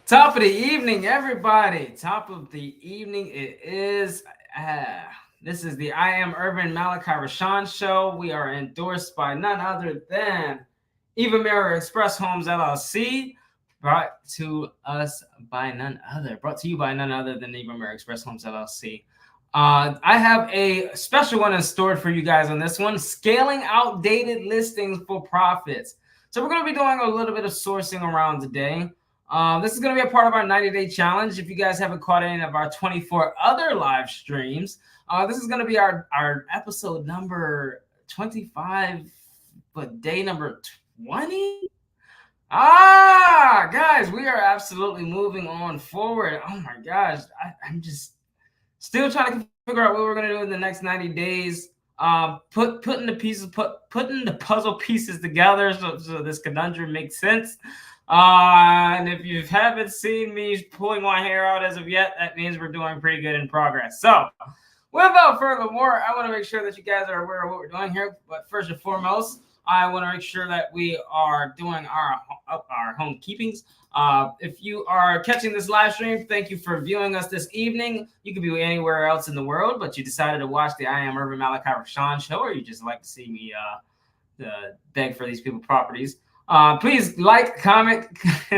Top of the evening, everybody. Top of the evening. It is. This is the I Am Urban Malachi-RESEAN show. We are endorsed by none other than Eva Mirror Express Homes LLC. Brought to us by none other. Brought to you by none other than Eva Mirror Express Homes LLC. I have a special one in store for you guys on this one: scaling outdated listings for profits. So we're going to be doing a little bit of sourcing around today. This is going to be a part of our 90-day challenge. If you guys haven't caught any of our 24 other live streams, this is going to be our episode number 25, but day number 20. Guys, we are absolutely moving on forward. Oh my gosh, I'm just still trying to figure out what we're going to do in the next 90 days. Putting the puzzle pieces together so this conundrum makes sense. And if you haven't seen me pulling my hair out as of yet, that means we're doing pretty good in progress. So, without further more, I want to make sure that you guys are aware of what we're doing here. But first and foremost, I want to make sure that we are doing our home keepings. If you are catching this live stream, thank you for viewing us this evening. You could be anywhere else in the world, but you decided to watch the I Am Urban Malachi-RESEAN show, or you just like to see me beg for these people properties. Please like, comment,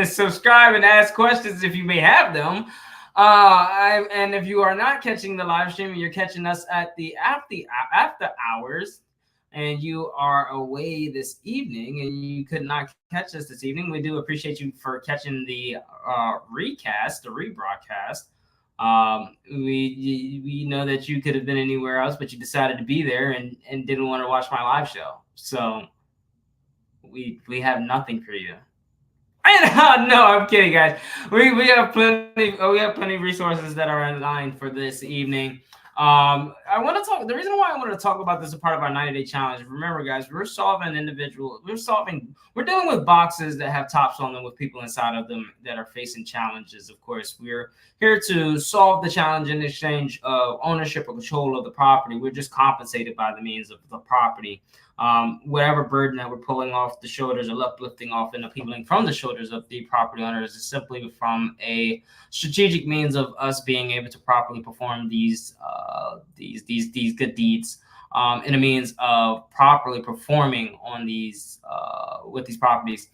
subscribe, and ask questions if you may have them. And if you are not catching the live stream, you're catching us at the after hours, and you are away this evening and you could not catch us this evening, we do appreciate you for catching the recast, the rebroadcast. We know that you could have been anywhere else, but you decided to be there and didn't want to watch my live show. So we have nothing for you. And no, I'm kidding, guys. We have plenty of resources that are in line for this evening. I want to talk. The reason why I wanted to talk about this as a part of our 90-day challenge. Remember, guys, we're dealing with boxes that have tops on them with people inside of them that are facing challenges. Of course, we're here to solve the challenge in exchange of ownership or control of the property. We're just compensated by the means of the property. Whatever burden that we're pulling off the shoulders or uplifting off and appealing from the shoulders of the property owners is simply from a strategic means of us being able to properly perform these good deeds, in a means of properly performing on these with these properties.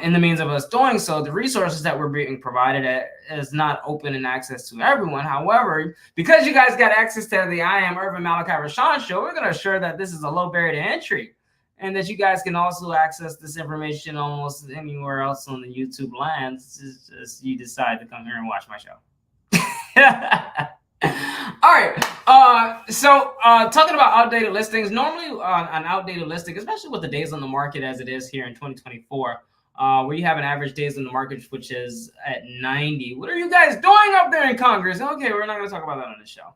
In the means of us doing so, the resources that we're being provided is not open and access to everyone. However, because you guys got access to the I Am Urban Malachi-RESEAN show, we're going to assure that this is a low barrier to entry, and that you guys can also access this information almost anywhere else on the YouTube lands. Just you decide to come here and watch my show. All right. So talking about outdated listings, normally an outdated listing, especially with the days on the market as it is here in 2024, where you have an average days on the market which is at 90. What are you guys doing up there in Congress? Okay, we're not going to talk about that on the show.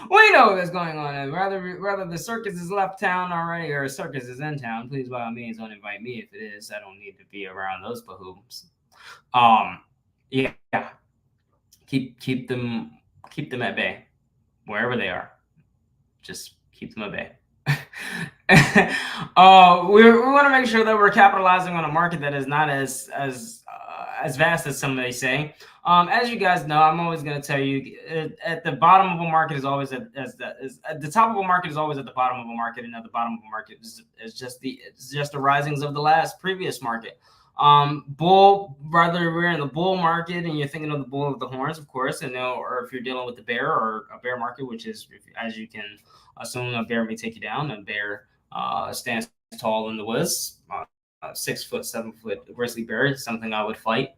We know what's going on. And rather the circus is left town already, or a circus is in town, please by all means don't invite me if it is. I don't need to be around those bahooms. Yeah. Keep them at bay, wherever they are. Just keep them at bay. We want to make sure that we're capitalizing on a market that is not as vast as some may say. As you guys know, I'm always going to tell you, at the bottom of a market is always at the top of a market is always at the bottom of a market, and at the bottom of a market is just the risings of the previous market. Whether we're in the bull market and you're thinking of the bull of the horns, of course, or if you're dealing with the bear or a bear market, which is, as you can assume, a bear may take you down. A bear stands tall in the woods, 6 foot, 7 foot grizzly bear is something I would fight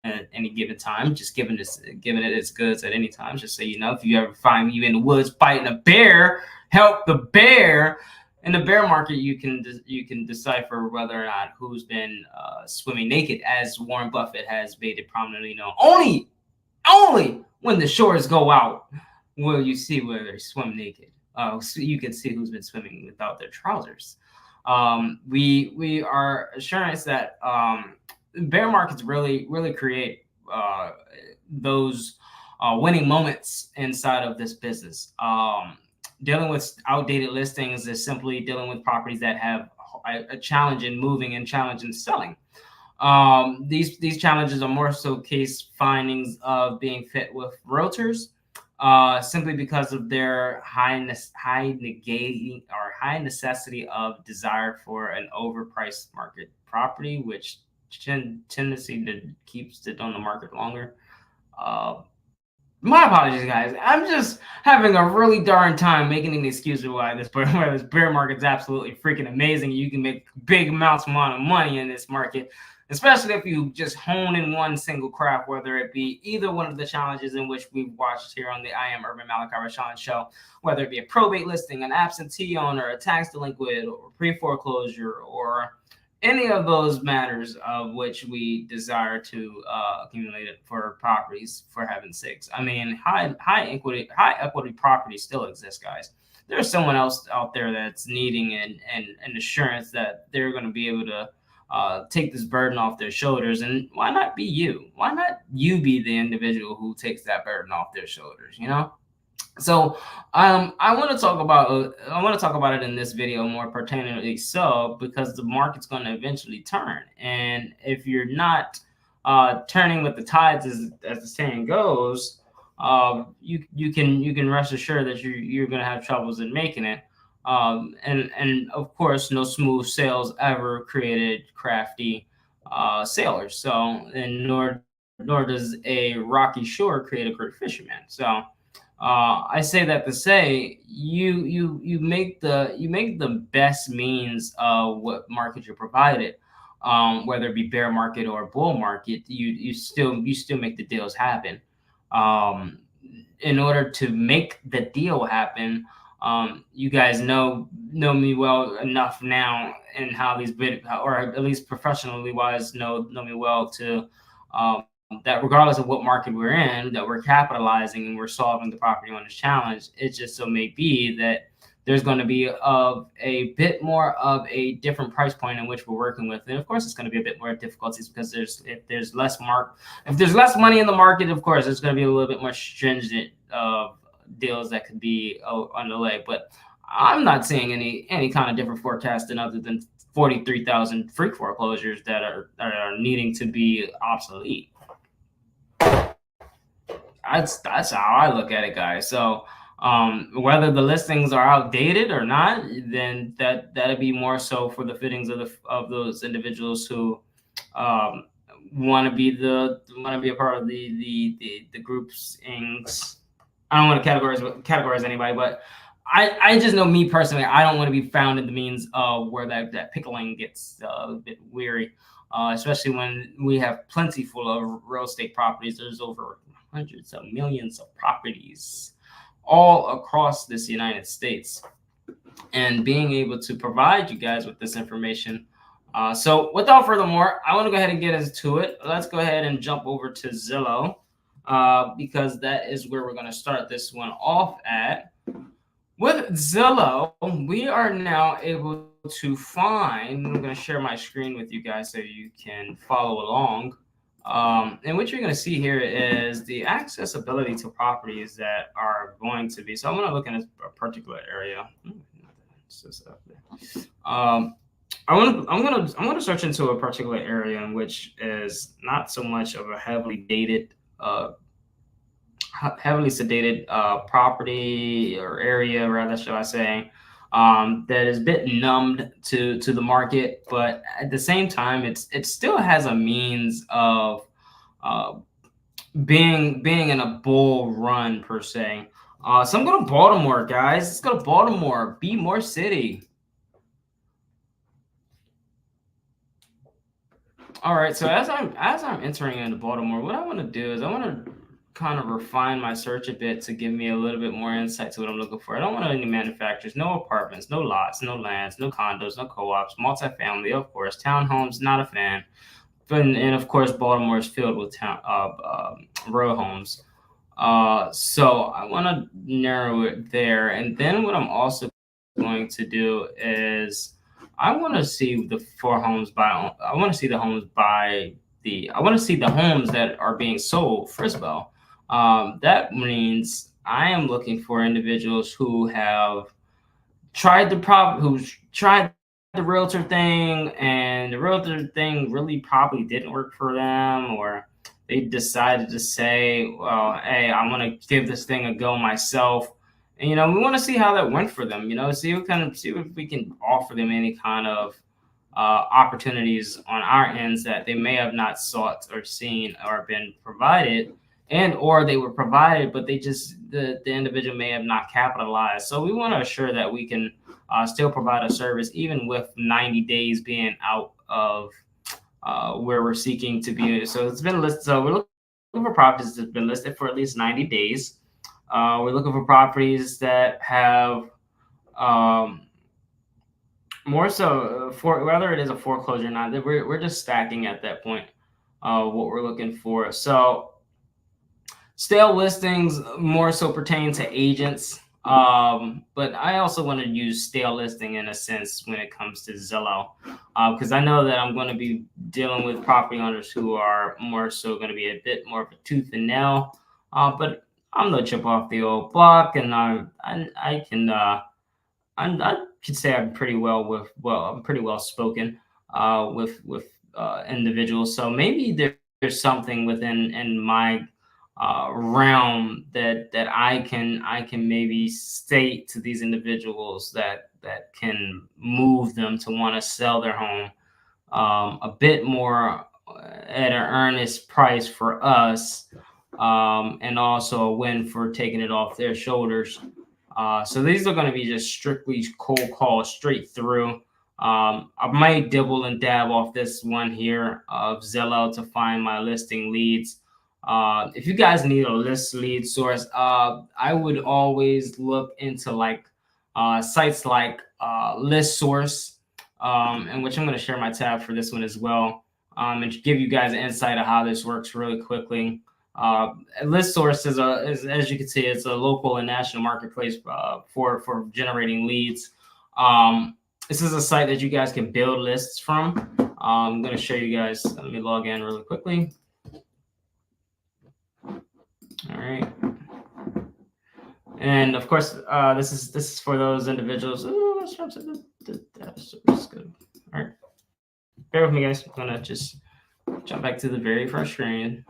at any given time, just giving it its goods at any time. Just so you know, if you ever find you in the woods fighting a bear, help the bear. In the bear market, you can decipher whether or not who's been swimming naked, as Warren Buffett has made it prominently known. Only when the shores go out will you see whether they swim naked. So you can see who's been swimming without their trousers. We are assurance that bear markets really create those winning moments inside of this business. Dealing with outdated listings is simply dealing with properties that have a challenge in moving and challenge in selling. These challenges are more so case findings of being fit with realtors, simply because of their high negating or high necessity of desire for an overpriced market property, which tendency to keeps it on the market longer. Uh, my apologies, guys. I'm just having a really darn time making an excuse of why this bear market's absolutely freaking amazing. You can make big amounts of money in this market, especially if you just hone in one single craft, whether it be either one of the challenges in which we've watched here on the I Am Urban Malachi-RESEAN show, whether it be a probate listing, an absentee owner, a tax delinquent, or pre-foreclosure, or any of those matters of which we desire to accumulate it for properties, for heaven's sakes. I mean, high equity properties still exist, guys. There's someone else out there that's needing an assurance that they're going to be able to take this burden off their shoulders. And why not be you? Why not you be the individual who takes that burden off their shoulders? You know. So I want to talk about it in this video more pertinently, so because the market's going to eventually turn, and if you're not turning with the tides, as the saying goes, you can rest assured that you're going to have troubles in making it. And of course, no smooth sails ever created crafty sailors. So, and nor does a rocky shore create a great fisherman. So. I say that to say you make the best means of what market you're provided, whether it be bear market or bull market. You still make the deals happen. Um, in order to make the deal happen, you guys know me well enough now, and how these or at least professionally wise know me well to. That regardless of what market we're in, that we're capitalizing and we're solving the property owner's challenge, it just so may be that there's going to be a bit more of a different price point in which we're working with, and of course it's going to be a bit more difficulties because if there's less money in the market, of course there's going to be a little bit more stringent deals that could be underlay. But I'm not seeing any kind of different forecasting other than 43,000 freak foreclosures that are needing to be obsolete. That's how I look at it, guys. So whether the listings are outdated or not, then that'd be more so for the fittings of those individuals who want to be a part of the groups. I don't want to categorize anybody, but I just know, me personally, I don't want to be found in the means of where that pickling gets a bit weary, especially when we have plenty full of real estate properties. There's over hundreds of millions of properties all across this United States, and being able to provide you guys with this information. So without further more, I want to go ahead and get into it. Let's go ahead and jump over to Zillow, because that is where we're going to start this one off at. With Zillow, we are now able to find, I'm going to share my screen with you guys so you can follow along. And what you're going to see here is the accessibility to properties that are going to be. So I'm going to look in a particular area. I'm going to search into a particular area in which is not so much of a heavily sedated property or area, rather, shall I say, that is a bit numbed to the market, but at the same time, it still has a means of being in a bull run per se. So I'm going to Baltimore, guys. Let's go to Baltimore, Be More City. All right, so as I'm entering into Baltimore, what I want to do is I want to kind of refine my search a bit to give me a little bit more insight to what I'm looking for. I don't want any manufacturers, no apartments, no lots, no lands, no condos, no co-ops, multifamily, of course, townhomes, not a fan. And of course, Baltimore is filled with row homes. So I want to narrow it there. And then what I'm also going to do is I want to see the homes that are being sold first of all. That means I am looking for individuals who have tried the realtor thing, and the realtor thing really probably didn't work for them, or they decided to say, well, hey, I want to give this thing a go myself. And, we want to see how that went for them, see if we can offer them any kind of opportunities on our ends that they may have not sought or seen or been provided, and or they were provided but they just the individual may have not capitalized. So we want to assure that we can still provide a service even with 90 days being out of where we're seeking to be. So it's been listed. So we're looking for properties that have been listed for at least 90 days. We're looking for properties that have more so for whether it is a foreclosure or not. We're just stacking at that point. What we're looking for. So stale listings more so pertain to agents. But I also want to use stale listing in a sense when it comes to Zillow, because I know that I'm going to be dealing with property owners who are more so going to be a bit more of a tooth and nail. But I'm no chip off the old block, and I can I could say I'm pretty I'm pretty well spoken with individuals. So maybe there's something within in my realm that I can maybe state to these individuals that can move them to want to sell their home a bit more at an earnest price for us, and also a win for taking it off their shoulders. So these are going to be just strictly cold calls straight through. I might dibble and dab off this one here of Zillow to find my listing leads. If you guys need a list lead source, I would always look into like sites like List Source, in which I'm going to share my tab for this one as well, and give you guys an insight of how this works really quickly. List Source is as you can see, it's a local and national marketplace for generating leads. This is a site that you guys can build lists from. I'm going to show you guys. Let me log in really quickly. All right. And of course, this is for those individuals. Ooh, let's jump to the data source. Good. All right. Bear with me, guys. I'm gonna just jump back to the very first screen.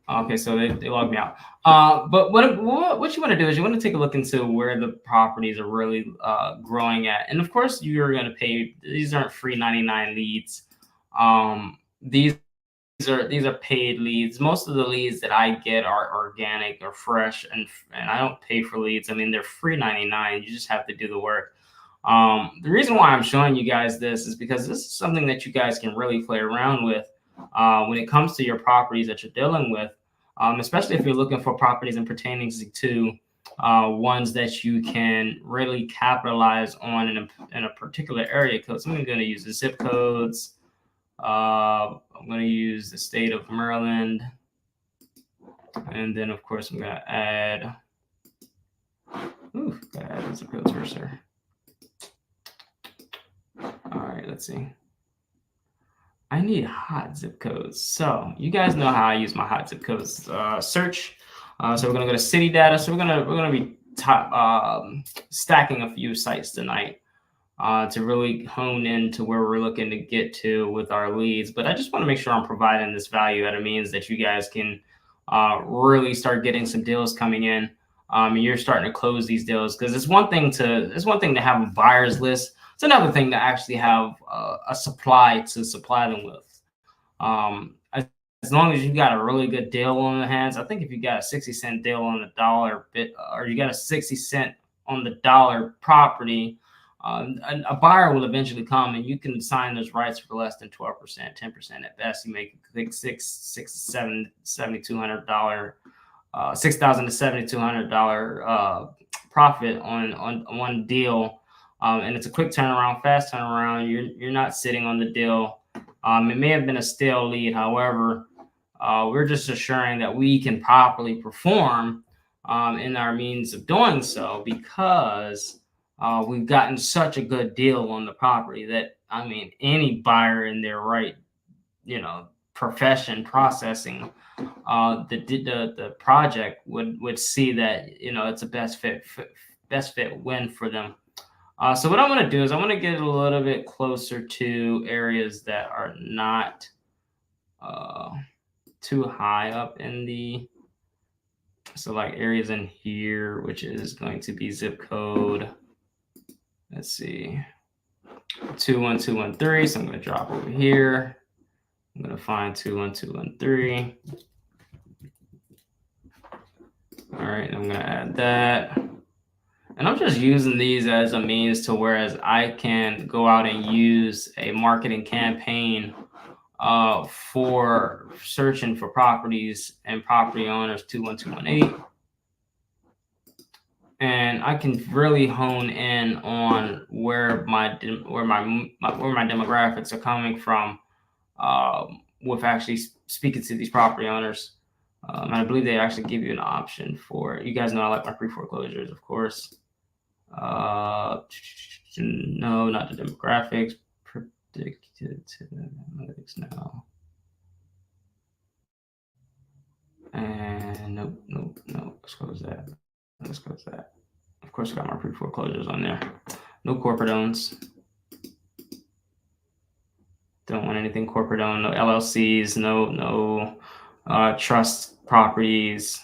Okay, so they logged me out. But what you want to do is you want to take a look into where the properties are really growing at, and of course you're going to pay. These aren't free 99 leads. These are paid leads. Most of the leads that I get are organic or fresh, and I don't pay for leads. I mean, they're free 99. You just have to do the work. The reason why I'm showing you guys this is because this is something that you guys can really play around with when it comes to your properties that you're dealing with, especially if you're looking for properties and pertaining to ones that you can really capitalize on in a particular area code. So I'm going to use the zip codes. I'm going to use the state of Maryland. And then, of course, I'm going to add, gotta add the zip codes first here. All right, let's see. I need hot zip codes. So you guys know how I use my hot zip codes search. So we're going to go to city data. So we're going to be stacking a few sites tonight to really hone into where we're looking to get to with our leads. But I just want to make sure I'm providing this value at a means that you guys can really start getting some deals coming in. And you're starting to close these deals, because it's one thing to have a buyer's list. It's another thing to actually have a supply to supply them with. As long as you got a really good deal on the hands, I think if you got a 60-cent deal on the dollar bit, or you got a 60-cent on the dollar property, a buyer will eventually come, and you can sign those rights for less than 12%, 10% at best. You make $6,000 to $7,200 profit on one deal, and it's a quick turnaround, fast turnaround. You're not sitting on the deal. It may have been a stale lead, however, we're just assuring that we can properly perform in our means of doing so, because we've gotten such a good deal on the property that, I mean, any buyer in their right, profession processing the project would see that, it's a best fit win for them. So what I'm going to do is I'm going to get a little bit closer to areas that are not too high up in the, so like areas in here, which is going to be zip code, let's see, 21213. So I'm going to drop over here. I'm going to find 21213. All right, I'm going to add that. And I'm just using these as a means to whereas I can go out and use a marketing campaign for searching for properties and property owners 21218. And I can really hone in on where my demographics are coming from with actually speaking to these property owners. And I believe they actually give you an option for, you guys know I like my pre-foreclosures, of course. No, not the demographics. Predicted to analytics now. And nope. Let's close that. Of course, I got my pre-foreclosures on there. No corporate owns. Don't want anything corporate owned. No LLCs. No trust properties.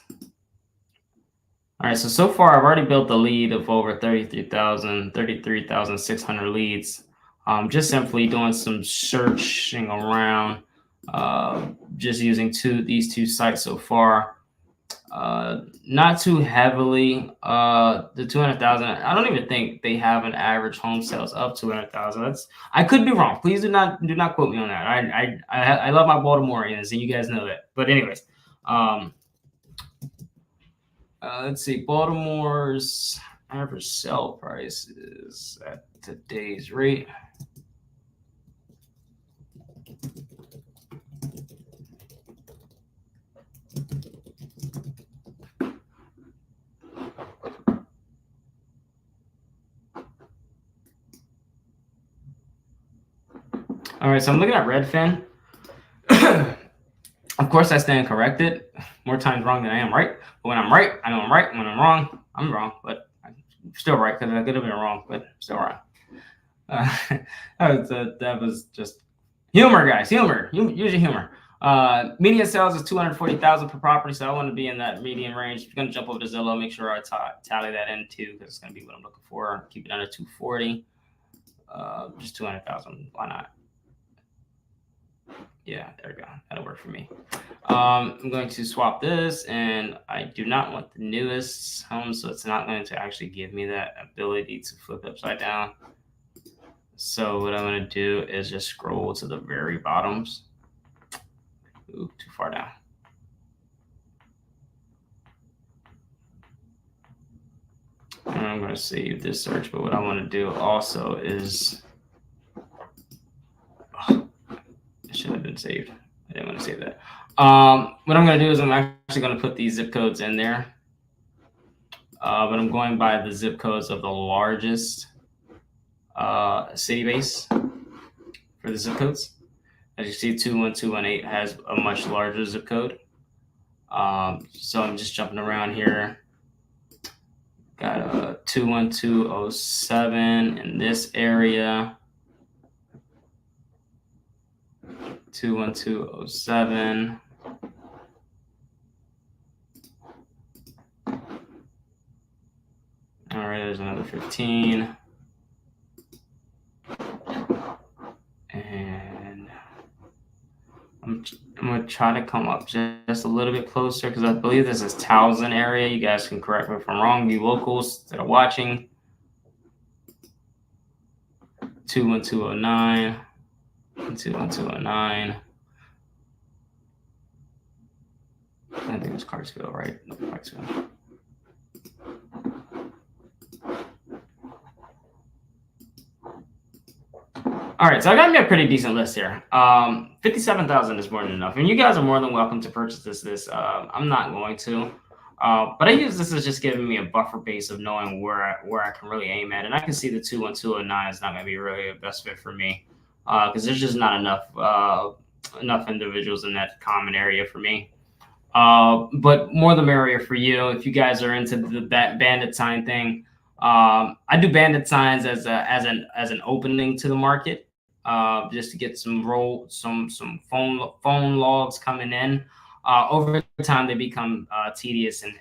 All right, so far I've already built a lead of over 33,600 leads. Just simply doing some searching around, just using these two sites so far. Not too heavily. The 200,000. I don't even think they have an average home sales of 200,000. I could be wrong. Please do not quote me on that. I love my Baltimoreans, and you guys know that. But anyways, let's see. Baltimore's average sell price is at today's rate. All right, so I'm looking at Redfin. Of course, I stand corrected. More times wrong than I am right. But when I'm right, I know I'm right. When I'm wrong, I'm wrong. But I'm still right because I could have been wrong, but still right. That was just humor, guys. Humor. Use your humor. Median sales is 240,000 per property, so I want to be in that median range. I'm gonna jump over to Zillow, make sure I tally that in too, because it's gonna be what I'm looking for. Keep it under 240. Just 200,000. Why not? Yeah, there we go. That'll work for me. I'm going to swap this, and I do not want the newest home, so it's not going to actually give me that ability to flip upside down. So what I'm going to do is just scroll to the very bottoms. Ooh, too far down. And I'm going to save this search, but what I want to do also is, it should have been saved. I didn't want to save that. What I'm going to do is I'm actually going to put these zip codes in there. But I'm going by the zip codes of the largest city base for the zip codes. As you see, 21218 has a much larger zip code. So I'm just jumping around here. Got a 21207 in this area. 21207. All right, there's another 15. And I'm going to try to come up just a little bit closer because I believe this is Towson area. You guys can correct me if I'm wrong, you locals that are watching. 21209. 21209. I think it's Clarksville, right? No, Clarksville. All right, so I got me a pretty decent list here. 57,000 is more than enough, and you guys are more than welcome to purchase this. I'm not going to, but I use this as just giving me a buffer base of knowing where I can really aim at, and I can see the 21209 is not going to be really the best fit for me because there's just not enough individuals in that common area for me. But more the merrier for you. If you guys are into that bandit sign thing, I do bandit signs as an opening to the market, just to get some phone logs coming in. Over time, they become tedious and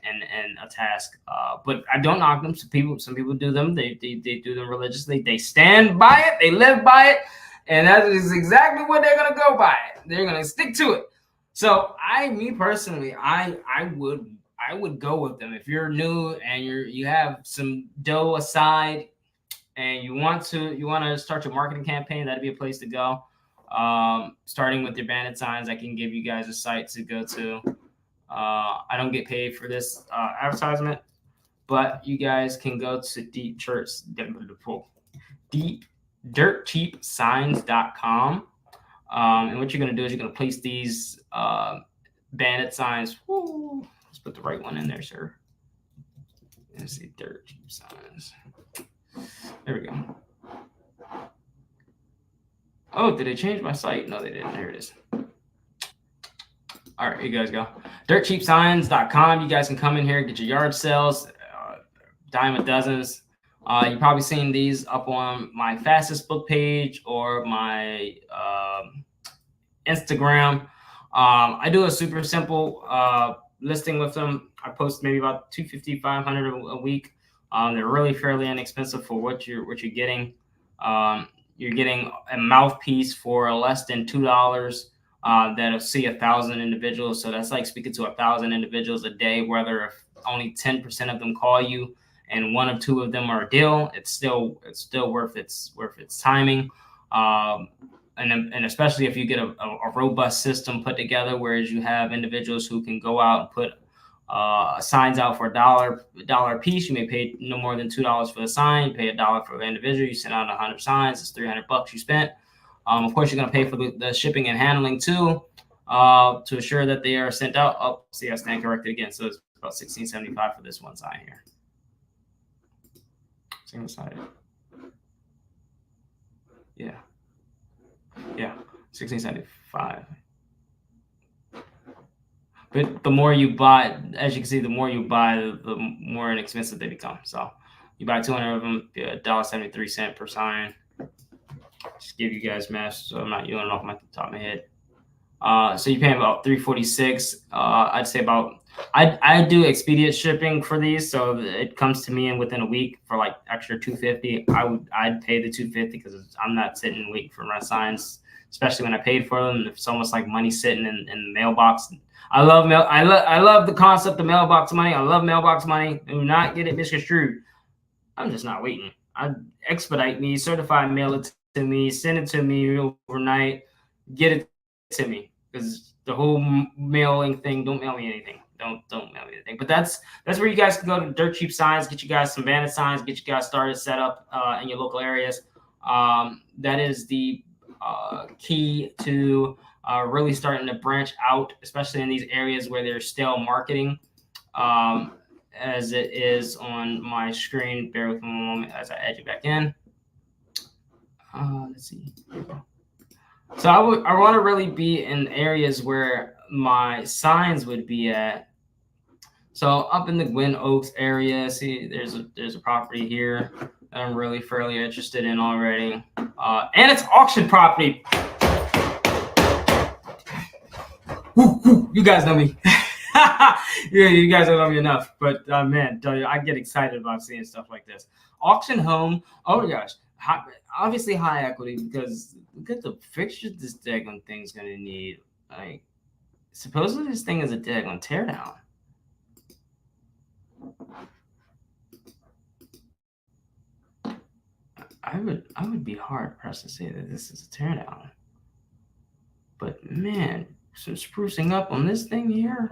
a task. But I don't knock them. Some people do them. They do them religiously. They stand by it. They live by it, and that is exactly what they're gonna go by. They're gonna stick to it. So me personally, I would go with them. If you're new and you have some dough aside and you want to start your marketing campaign, that'd be a place to go. Starting with your bandit signs, I can give you guys a site to go to. I don't get paid for this advertisement, but you guys can go to dirtcheapsigns.com. And what you're going to do is you're going to place these bandit signs. Woo, let's put the right one in there, sir. Let's see, dirt cheap signs. There we go. Oh, did they change my site? No, they didn't. There it is. All right, you guys go. Dirtcheapsigns.com. You guys can come in here, get your yard sales, dime a dozens. You've probably seen these up on my fastest book page or my Instagram. I do a super simple listing with them. I post maybe about 250, 500 a week. They're really fairly inexpensive for what you're getting. You're getting a mouthpiece for less than $2 that'll see 1,000 individuals. So that's like speaking to 1,000 individuals a day, whether if only 10% of them call you and 1 or 2 of them are a deal, it's still worth its timing. And especially if you get a robust system put together, whereas you have individuals who can go out and put signs out for $1 a piece. You may pay no more than $2 for the sign. You pay $1 for the individual. You send out 100 signs. It's $300 you spent. Of course, you're going to pay for the shipping and handling too, to assure that they are sent out. Oh, see, I stand corrected again. So it's about $16.75 for this one sign here. Single sided. Yeah. Yeah, $16.75. But the more you buy, as you can see, the more you buy, the more inexpensive they become. So you buy 200 of them, $1.73 per sign. Just give you guys math, so I'm not yelling off my top of my head. So you're paying about $3.46. I'd say about I do expedient shipping for these, so it comes to me in within a week for like extra $2.50. I'd pay the $2.50 because I'm not sitting and waiting for my signs, especially when I paid for them. It's almost like money sitting in the mailbox. I love the concept of mailbox money. I love mailbox money. Do not get it misconstrued. I'm just not waiting. I expedite me, certified mail it to me, send it to me overnight, get it to me, because the whole mailing thing, don't mail me anything. Don't mail me anything. But that's where you guys can go to Dirt Cheap Signs, get you guys some bandit signs, get you guys started, set up in your local areas. That is the key to really starting to branch out, especially in these areas where there's still marketing, as it is on my screen. Bear with me a moment as I add you back in. Let's see. So I want to really be in areas where my signs would be at. So up in the Gwynn Oaks area, see, there's a property here that I'm really fairly interested in already, and it's auction property. You guys know me. Yeah, you guys don't know me enough, but man, I get excited about seeing stuff like this. Auction home. Oh my gosh. Obviously high equity, because look at the fixtures this daggone thing's gonna need. Like, supposedly this thing is a daggone teardown. I would be hard pressed to say that this is a teardown. But man, some sprucing up on this thing here.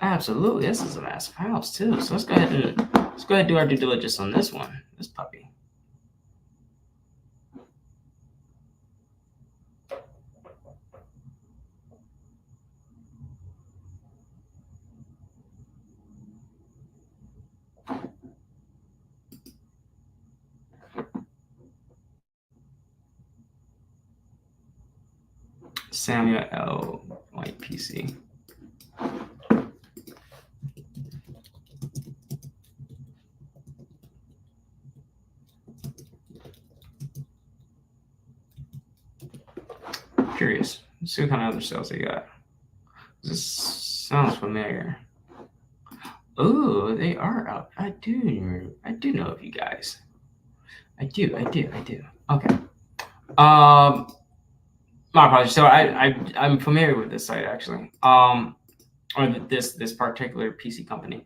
Absolutely, this is a massive house too. So let's go ahead and do our due diligence on this one, this puppy. Samuel L. White PC. Let's see what kind of other sales they got. This sounds familiar. Oh, they are up. I do know of you guys. I do. Okay. My apologies. So I'm familiar with this site actually. Or this particular PC company.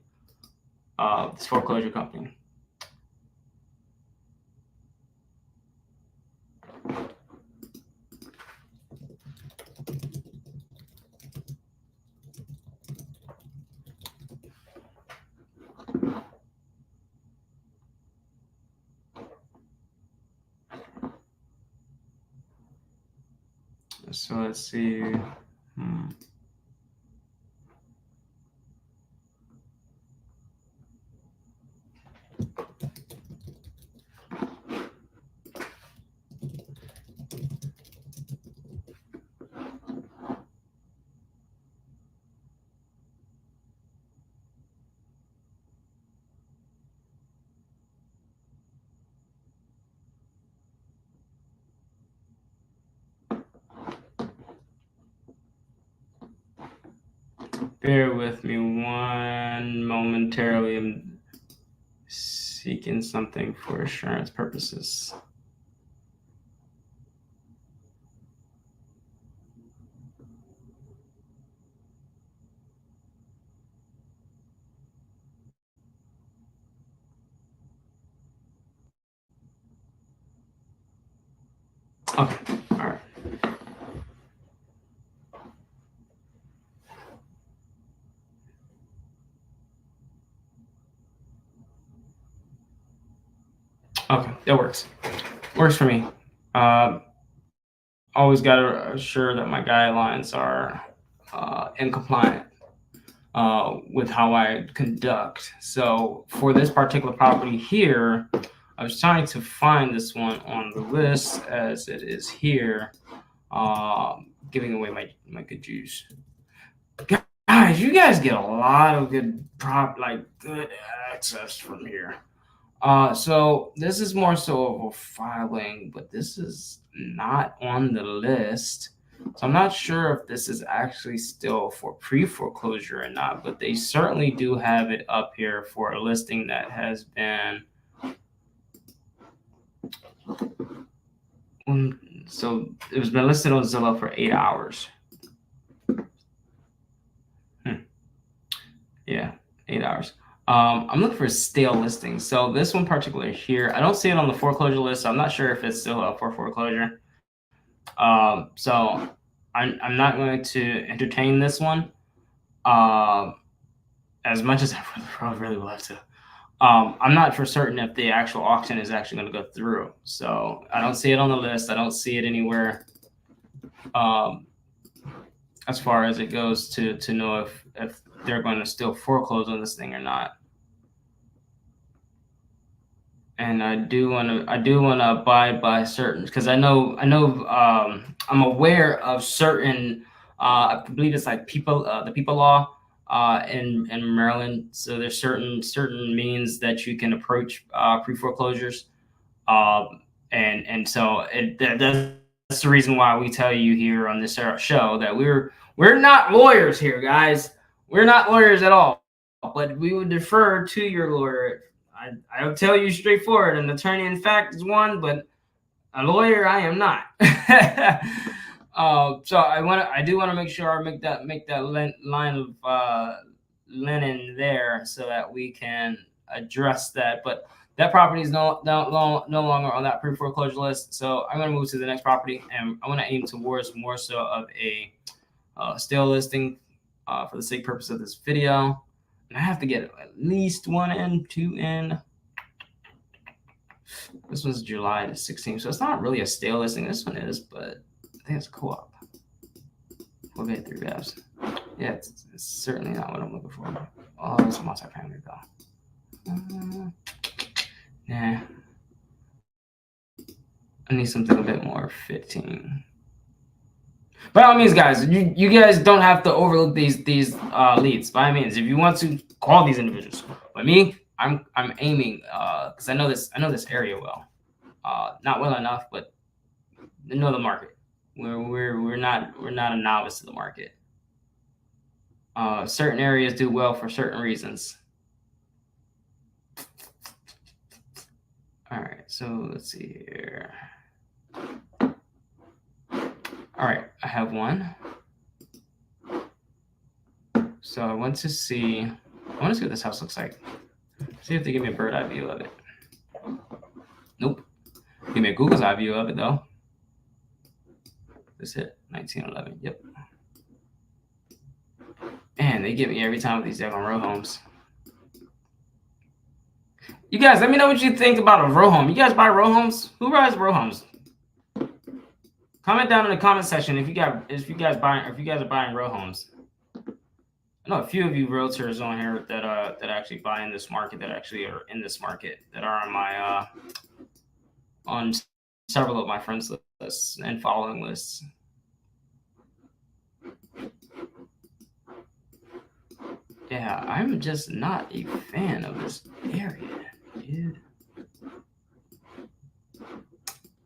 This foreclosure company. So let's see. Bear with me one momentarily. I'm seeking something for assurance purposes. Okay, all right. Okay, that works. Works for me. Always got to assure that my guidelines are in compliant with how I conduct. So for this particular property here, I was trying to find this one on the list as it is here, giving away my good juice. Guys, you guys get a lot of good good access from here. So this is more so of a filing, but this is not on the list. So I'm not sure if this is actually still for pre-foreclosure or not, but they certainly do have it up here for a listing that has been. So it was been listed on Zillow for 8 hours. Yeah, 8 hours. I'm looking for stale listings. So this one particular here, I don't see it on the foreclosure list. So I'm not sure if it's still up for foreclosure. So I'm not going to entertain this one as much as I really would love to. I'm not for certain if the actual auction is actually going to go through. So I don't see it on the list. I don't see it anywhere as far as it goes to know if they're going to still foreclose on this thing or not. And I do want to abide by certain, because I know I'm aware of certain I believe it's like the people law in Maryland. So there's certain means that you can approach pre-foreclosures, and so that's the reason why we tell you here on this show that we're not lawyers here, guys. We're not lawyers at all, but we would defer to your lawyer. I'll tell you straightforward, an attorney in fact is one, but a lawyer I am not. So I do want to make sure I make that line of linen there so that we can address that. But that property is no longer on that pre-foreclosure list. So I'm going to move to the next property, and I want to aim towards more so of a stale listing for the sake purpose of this video. And I have to get at least 1 in, 2 in. This one's July the 16th, so it's not really a stale listing. This one is, but I think it's a co-op. 4-3 Babs. Yeah, it's certainly not what I'm looking for. Oh, it's a multi-family though. Nah. I need something a bit more fitting. By all means, guys, you guys don't have to overlook these leads. By all means, if you want to call these individuals, but me, I'm aiming because I know this area well, not well enough, but I know the market We're not a novice to the market. Certain areas do well for certain reasons. All right, so let's see here. All right, I have one. So I want to see what this house looks like. See if they give me a bird eye view of it. Nope. Give me a Google's eye view of it though. This it, 1911. Yep. Man, they get me every time with these daggone row homes. You guys, let me know what you think about a row home. You guys buy row homes? Who buys row homes? Comment down in the comment section if you guys are buying row homes. I know a few of you realtors on here that actually buy in this market, that actually are in this market, that are on my on several of my friends lists and following lists. Yeah, I'm just not a fan of this area, dude.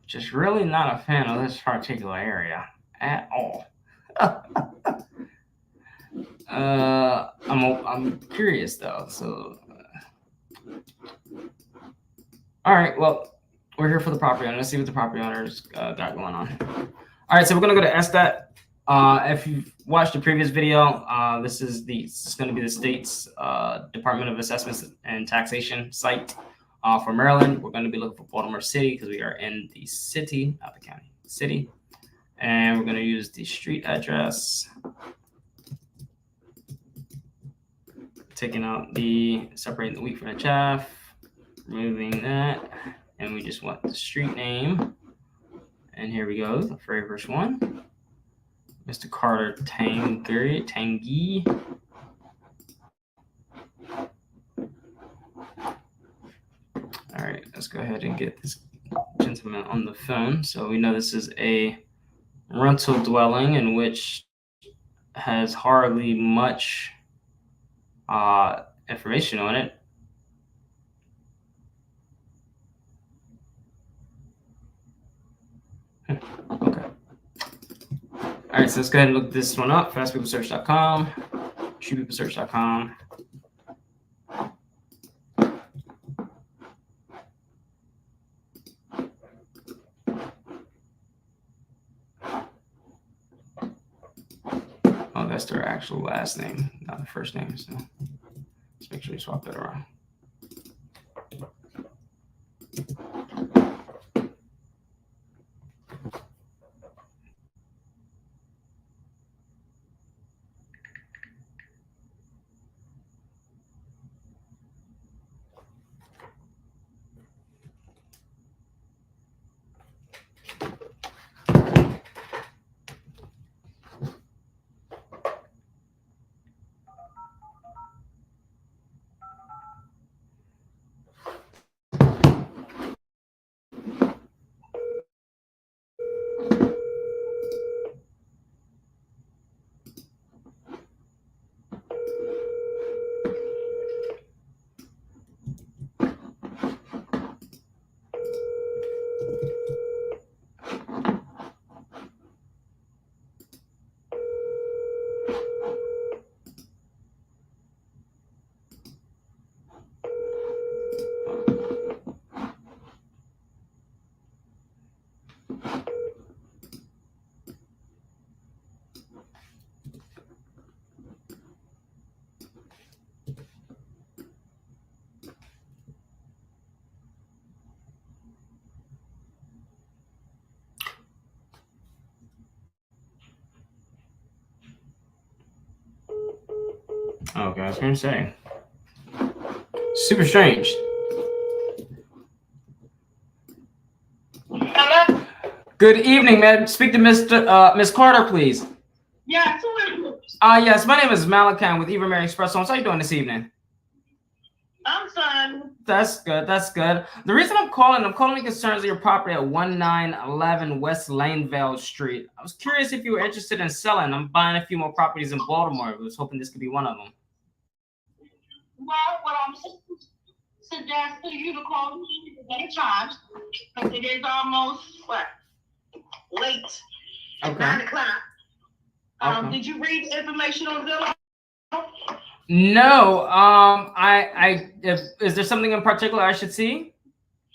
Just really not a fan of this particular area at all. I'm curious though. So, all right. Well, we're here for the property owner. Let's see what the property owners got going on. All right, so we're gonna go to SDAT. If you've watched the previous video, this is going to be the state's Department of Assessments and Taxation site for Maryland. We're going to be looking for Baltimore City because we are in the city, not the county, city. And we're going to use the street address, taking out separating the wheat from the chaff, removing that, and we just want the street name. And here we go, the very first one. Mr. Carter Tangi. All right, let's go ahead and get this gentleman on the phone. So we know this is a rental dwelling in which has hardly much information on it. Okay. All right, so let's go ahead and look this one up. Fastpeoplesearch.com, truepeoplesearch.com. Oh, that's their actual last name, not the first name. So let's make sure we swap that around. Okay, I was going to say. Super strange. Hello? Good evening, man. Speak to Miss Carter, please. Yes, who is this? Yes, my name is Malachi with Eva Mary Express Homes. How you doing this evening? I'm fine. That's good. That's good. The reason I'm calling in concerns of your property at 1911 West Lanevale Street. I was curious if you were interested in selling. I'm buying a few more properties in Baltimore. I was hoping this could be one of them. Well, what I'm suggesting you to call me at any time, because it is almost late at Okay. 9 o'clock. Okay. Did you read the information on Zillow? No. Is there something in particular I should see?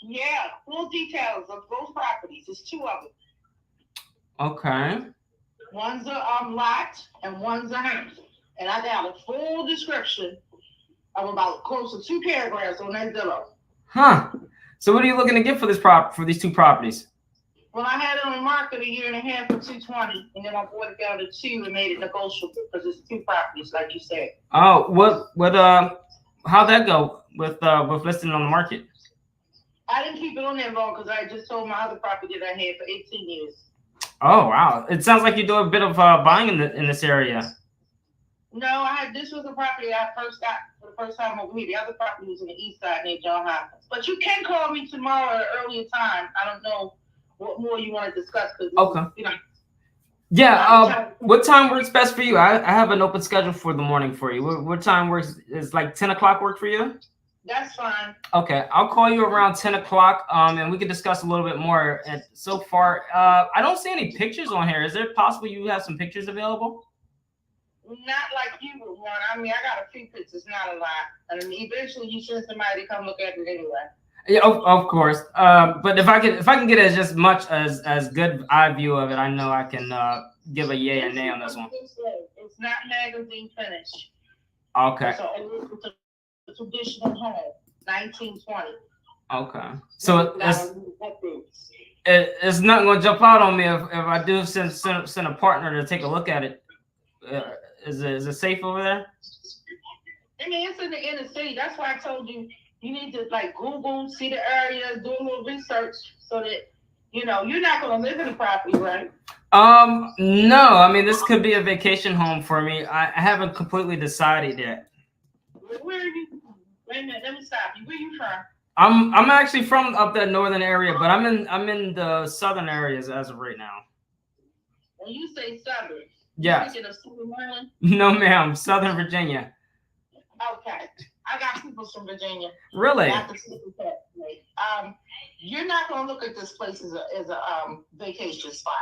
Yeah, full details of both properties. There's two of them. Okay. One's a lot and one's a house. And I got a full description of about close to 2 paragraphs on that Zillow. Huh. So what are you looking to get for these two properties? Well, I had it on the market a year and a half for 220, and then I brought it down to 2 and made it negotiable because it's 2 properties, like you said. Oh, how'd that go with listing on the market? I didn't keep it on there long because I just sold my other property that I had for 18 years. Oh wow! It sounds like you do a bit of buying in this area. No, this was a property I first got for the first time over here. The other property was in the east side near John Hopkins. But you can call me tomorrow at an earlier time. I don't know what more you want to discuss. Okay. You know. Yeah. What time works best for you? I have an open schedule for the morning for you. What time works? Is like 10 o'clock work for you? That's fine. Okay, I'll call you around 10 o'clock, and we can discuss a little bit more. And so far, I don't see any pictures on here. Is it possible you have some pictures available? Not like you would want. I mean, I got a few pictures, not a lot. And eventually, you send somebody to come look at it anyway. Yeah, of course. But if I can get as much as good eye view of it, I know I can give a yay or nay on this one. It's not magazine finished. Okay. It's a traditional home, 1920. Okay. So it's not going to jump out on me if I do send a partner to take a look at it. Is it safe over there? I mean, it's in the inner city. That's why I told you need to like Google, see the area, do a little research so that you're not going to live in the property, right? No. I mean, this could be a vacation home for me. I haven't completely decided yet. Where are you? Wait a minute. Let me stop you. Where are you from? I'm actually from up that northern area, but I'm in the southern areas as of right now. When you say southern, yeah. You of Maryland? No, ma'am. Southern Virginia. Okay. I got people from Virginia. Really? You're not going to look at this place as a vacation spot.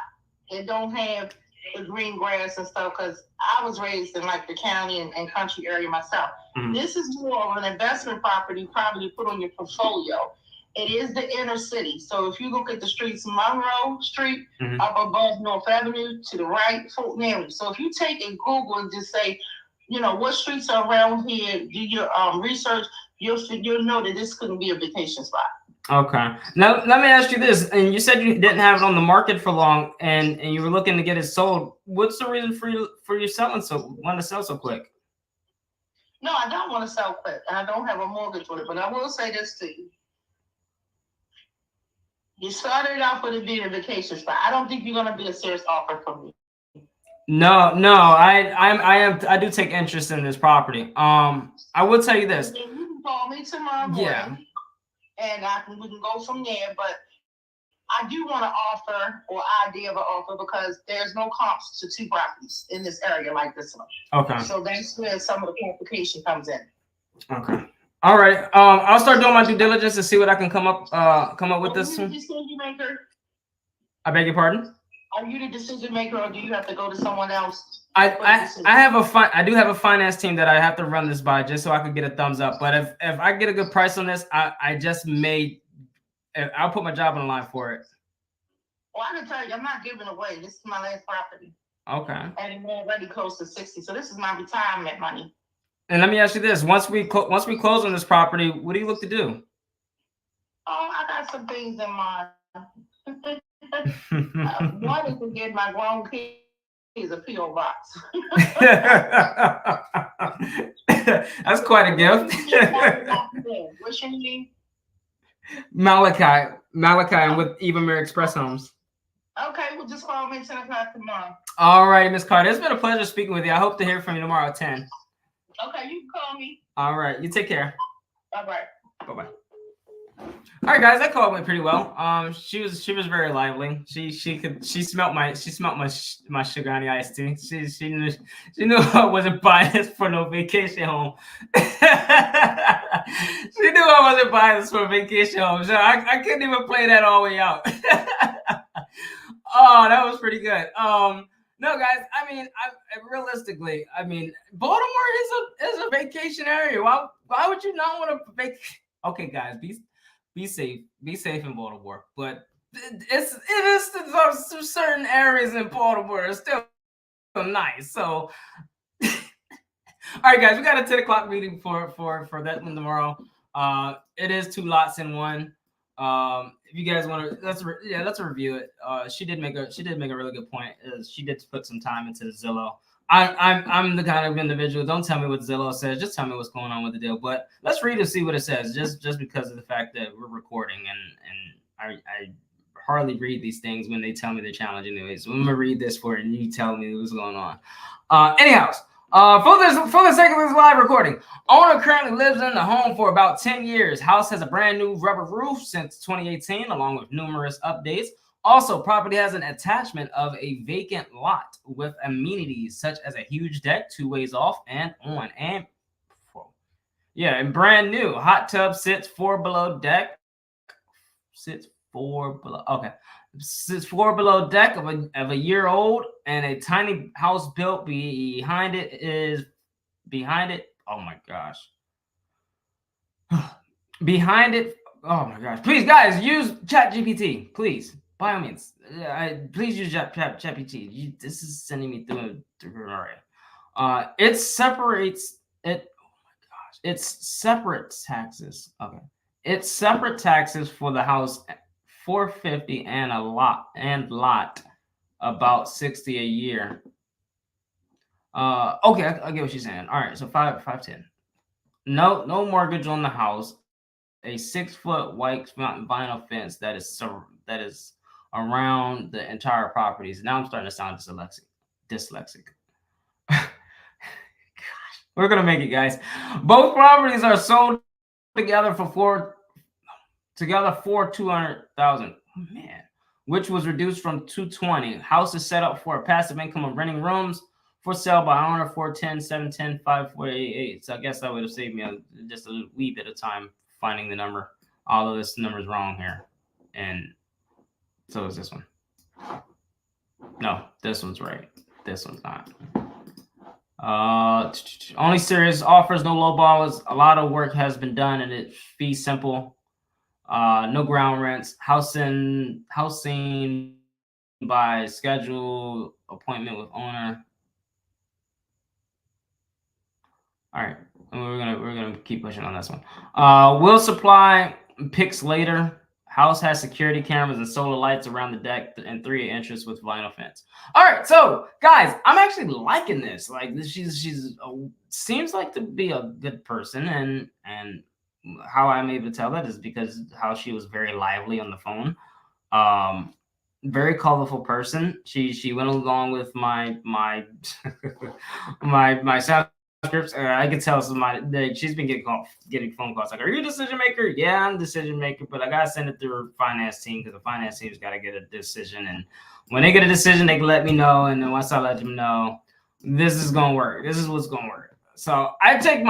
It don't have the green grass and stuff because I was raised in like the county and country area myself. Mm-hmm. This is more of an investment property, probably put on your portfolio. It is the inner city. So if you look at the streets, Monroe Street, mm-hmm. up above North Avenue, to the right, Fulton Avenue. So if you take and Google and just say, what streets are around here, do your research, you'll know that this couldn't be a vacation spot. Okay. Now, let me ask you this. And you said you didn't have it on the market for long and you were looking to get it sold. What's the reason for you wanting to sell so quick? No, I don't want to sell quick. I don't have a mortgage on it, but I will say this to you. You started off with it being a vacation spot. I don't think you're going to be a serious offer from me. No, I do take interest in this property. I will tell you this. You can call me tomorrow morning. Yeah. And we can go from there. But I do want to offer or idea of an offer because there's no comps to 2 properties in this area like this one. Okay. So that's where some of the complication comes in. Okay. All right. I'll start doing my due diligence to see what I can come up with this one. Decision maker? I beg your pardon? Are you the decision maker, or do you have to go to someone else? I do have a finance team that I have to run this by just so I could get a thumbs up. But if I get a good price on this, I'll put my job on the line for it. Well, I can tell you, I'm not giving away. This is my last property. Okay. And it's already close to 60, so this is my retirement money. And let me ask you this: once we close on this property, what do you look to do? Oh, I got some things in mind. One is to get my grown kids a P.O. box. That's quite a gift. What's your name? Malachi, and with Embark Express Homes. Okay, well, just call me 10 o'clock tomorrow. All right, Miss Carter. It's been a pleasure speaking with you. I hope to hear from you tomorrow at 10. Okay, you can call me. All right, you take care. All right. Bye-bye. All right, guys, that call went pretty well. She was very lively. She smelt my sugar honey iced tea. She knew I wasn't buying this for no vacation home. She knew I wasn't buying this for a vacation home, so I couldn't even play that all the way out. Oh, that was pretty good. No, guys. I mean, realistically, I mean, Baltimore is a vacation area. Why would you not want to vacation? Okay, guys, be safe. Be safe in Baltimore. But it is some certain areas in Baltimore that are still nice. So, all right, guys, we got a 10 o'clock meeting for that one tomorrow. It is 2 lots in one. If you guys want to, let's review it. She did make a really good point. She did put some time into the Zillow. I'm the kind of individual. Don't tell me what Zillow says. Just tell me what's going on with the deal. But let's read and see what it says. Just because of the fact that we're recording and I hardly read these things when they tell me they're challenging anyway. So I'm gonna read this for you and you tell me what's going on. Anyhow. For the sake of this live recording, owner currently lives in the home for about 10 years. House has a brand new rubber roof since 2018, along with numerous updates. Also, property has an attachment of a vacant lot with amenities such as a huge deck, 2 ways off and on. And brand new hot tub sits 4 below deck. Sits 4 below. Okay. Sits 4 below deck of a year old, and a tiny house built behind it. Oh my gosh. Behind it. Oh my gosh. Please, guys, use ChatGPT. Please, by all means. Please use ChatGPT. This is sending me through area. It separates it. Oh my gosh. It's separate taxes. Okay. It's separate taxes for the house. $450 and lot about $60 a year. Okay, I get what she's saying. All right, so 510. No mortgage on the house. A 6-foot white vinyl fence that is around the entire properties. Now I'm starting to sound dyslexic. Gosh, we're gonna make it, guys. Both properties are sold together for $200,000. Man, which was reduced from $220. House is set up for a passive income of renting rooms for sale by owner. 410 710 5488. So I guess that would have saved me just a wee bit of time finding the number, although this number is wrong here, and so is this one. No, this one's right. This one's not. Only serious offers, no low ballers. A lot of work has been done, and it fee simple. No ground rents. Housing by schedule appointment with owner. All right, we're gonna keep pushing on this one. Will supply pics later. House has security cameras and solar lights around the deck and 3 entrances with vinyl fence. All right, so guys, I'm actually liking this. Like, she's seems like to be a good person, and how I'm able to tell that is because how she was very lively on the phone. Very colorful person. She went along with my my sound scripts. I could tell somebody that she's been getting phone calls like, "Are you a decision maker?" Yeah, I'm a decision maker, but I gotta send it through her finance team because the finance team's got to get a decision. And when they get a decision, they can let me know. And then once I let them know, this is gonna work. This is what's gonna work. So I take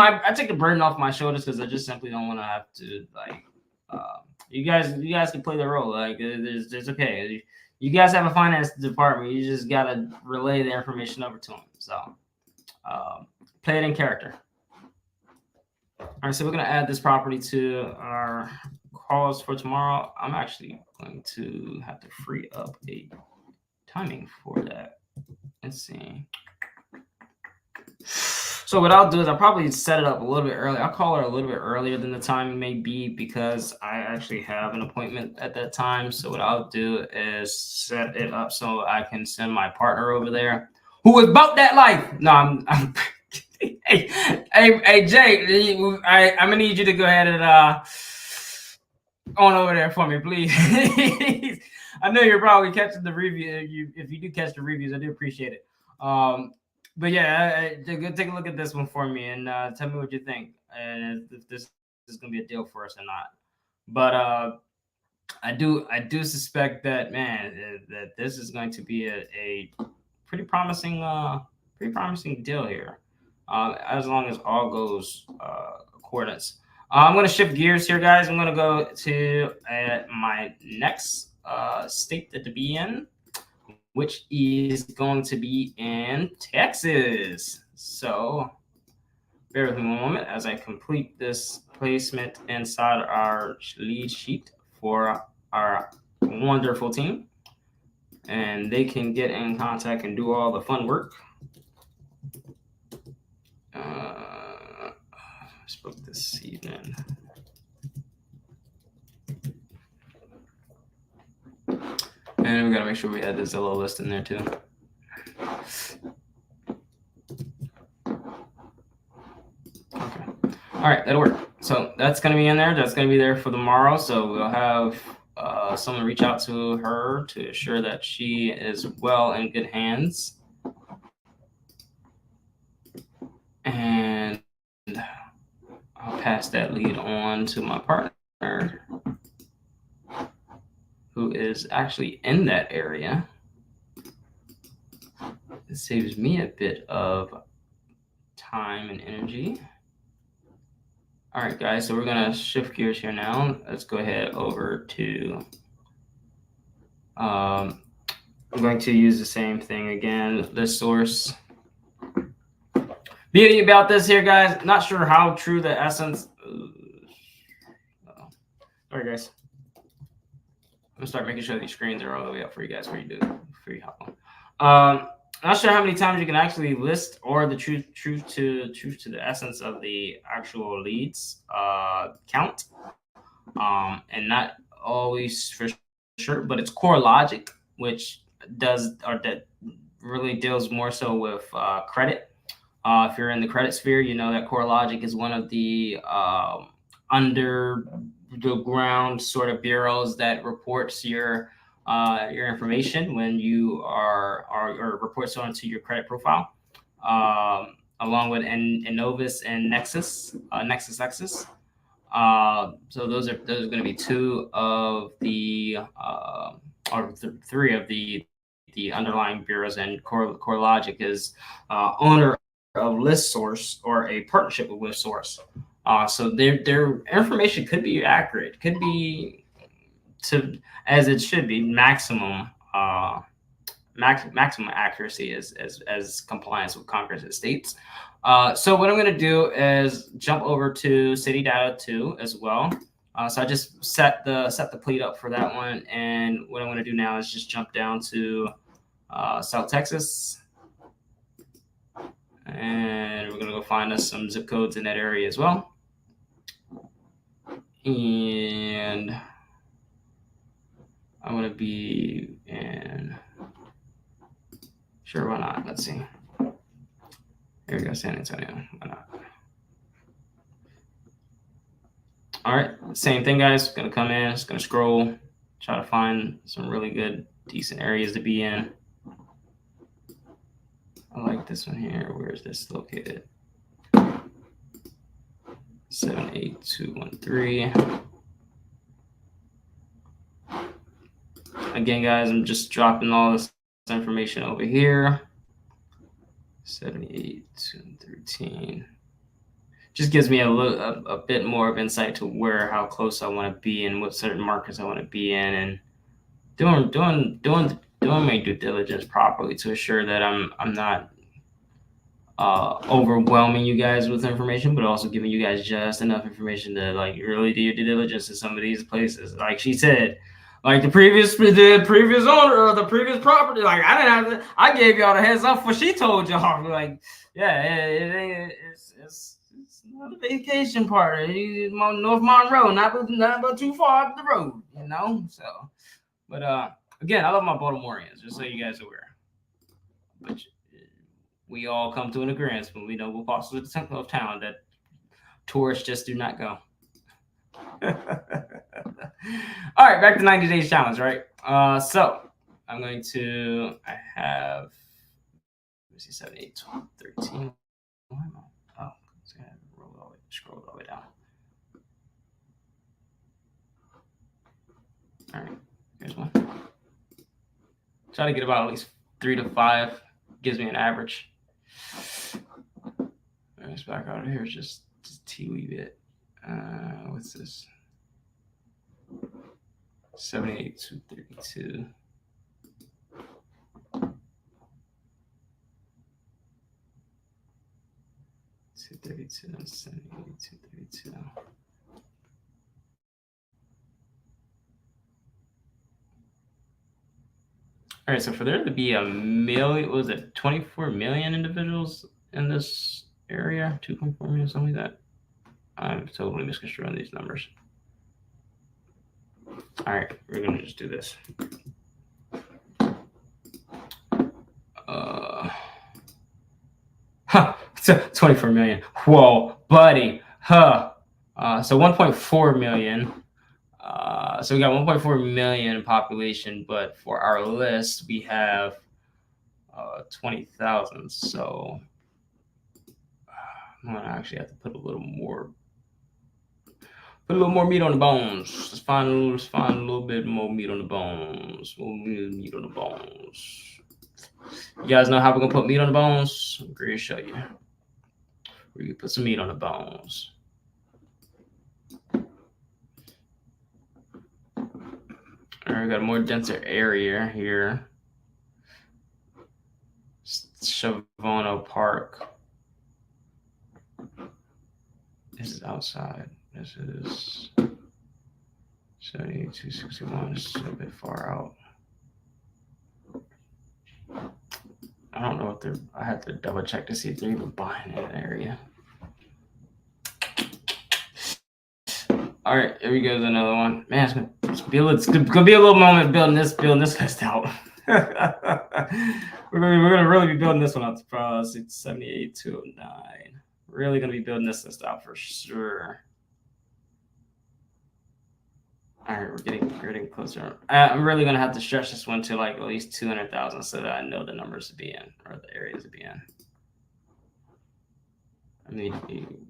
the burden off my shoulders because I just simply don't want to have to you guys can play the role. Like, there's okay. You guys have a finance department. You just gotta relay the information over to them. So play it in character. All right, so we're gonna add this property to our calls for tomorrow. I'm actually going to have to free up a timing for that. Let's see. So what I'll do is I'll probably set it up a little bit early. I'll call her a little bit earlier than the timing may be because I actually have an appointment at that time. So what I'll do is set it up so I can send my partner over there who is about that life. No, I'm hey, Jay, I'm gonna need you to go ahead and on over there for me, please. I know you're probably catching the review. If you do catch the reviews, I do appreciate it. But yeah, take a look at this one for me and tell me what you think, and if this is going to be a deal for us or not. But I do suspect that, man, that this is going to be a pretty promising deal here, as long as all goes accordance. I'm going to shift gears here, guys. I'm going to go to my next state to be in. which is going to be in Texas. So bear with me one moment as I complete this placement inside our lead sheet for our wonderful team. And they can get in contact and do all the fun work. I spoke this evening. And we gotta make sure we add the Zillow list in there too. Okay. All right, that'll work. So that's gonna be in there. That's gonna be there for tomorrow. So we'll have someone reach out to her to assure that she is well in good hands. And I'll pass that lead on to my partner, who is actually in that area. It saves me a bit of time and energy. All right, guys, so we're gonna shift gears here now. Let's go ahead over to, I'm going to use the same thing again, list source. Beauty about this here, guys, not sure how true the essence, all right, guys. I'm gonna start making sure these screens are all the way up for you guys before you hop on. Not sure how many times you can actually list or the truth to the essence of the actual leads count, and not always for sure, but it's core logic, which that really deals more so with credit. If you're in the credit sphere, you know that core logic is one of the under the ground sort of bureaus that reports your information when you are or reports onto your credit profile, along with Innovis and Nexus. So those are going to be two of the three of the underlying bureaus, and core logic is owner of list source or a partnership with list source. So their information could be accurate, could be as it should be, maximum accuracy as compliance with Congress and states. So what I'm going to do is jump over to city data 2 as well. So I just set the pleat up for that one, and what I'm going to do now is just jump down to South Texas, and we're going to go find us some zip codes in that area as well. And I want to be in, sure, why not? Let's see. Here we go, San Antonio. Why not? All right, same thing, guys. Gonna come in, just gonna scroll, try to find some really good, decent areas to be in. I like this one here. Where is this located? 78213. Again, guys, I'm just dropping all this information over here. 78213. Just gives me a bit more of insight to how close I want to be and what certain markets I want to be in, and doing my due diligence properly to assure that I'm not overwhelming you guys with information, but also giving you guys just enough information to like really do your due diligence in some of these places. Like she said, like the previous owner or the previous property, like I didn't have to, I gave y'all the heads up before she told y'all. Like, yeah, it's not a vacation party. North Monroe, not about too far up the road, you know. So, but again, I love my Baltimoreans, just so you guys are aware. But we all come to an agreement when we know what parts of town that tourists just do not go. All right, back to 90 days challenge, right? So I'm going to, I have, let me see, 7, 8, 12, 13. Oh, it's going to scroll all the way down. All right, here's one. Try to get about at least 3 to 5. Gives me an average. Let's back out of here. It's just a teeny bit. What's this? 78 to 32. 232, 78, 232. All right, so for there to be a million, what was it 24 million individuals in this area? 2.4 million, something like that. I'm totally misconstruing these numbers. All right, we're gonna just do this. So 24 million. Whoa, buddy. So 1.4 million. So we got 1.4 million in population, but for our list we have 20,000. So I'm gonna actually have to put a little more meat on the bones. Let's find a little bit more meat on the bones. Meat on the bones. You guys know how we're gonna put meat on the bones? I'm going to show you. We're gonna put some meat on the bones. All right, we got a more denser area here. Shavano Park. This is outside. This is 7261. This is a bit far out. I don't know if they're. I have to double check to see if they're even buying in that area. All right, here we go. Another one. Man, it's gonna be a little moment building this list out. we're gonna really be building this one out. 78, 209. Really gonna be building this list out for sure. All right, we're getting closer. I'm really gonna have to stretch this one to like at least 200,000 so that I know the numbers to be in or the areas to be in. I mean,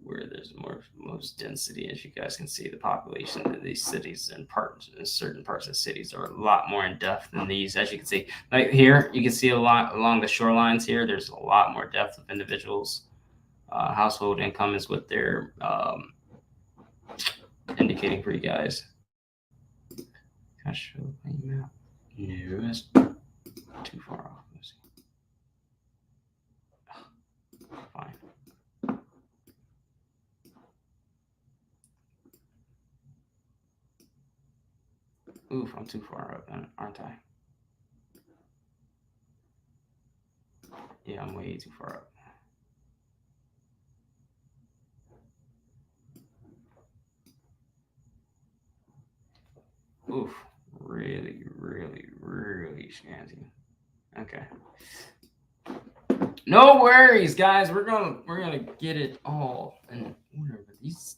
where there's most density, as you guys can see, the population of these cities and certain parts of cities are a lot more in depth than these. As you can see, like here, you can see a lot along the shorelines here. There's a lot more depth of individuals. Household income is what they're indicating for you guys. Can I show the map? No, that's too far off. Let's see. Fine. Oof, I'm too far up, aren't I? Yeah, I'm way too far up. Oof, really shanty. Okay. No worries, guys. We're gonna get it all in order. But these,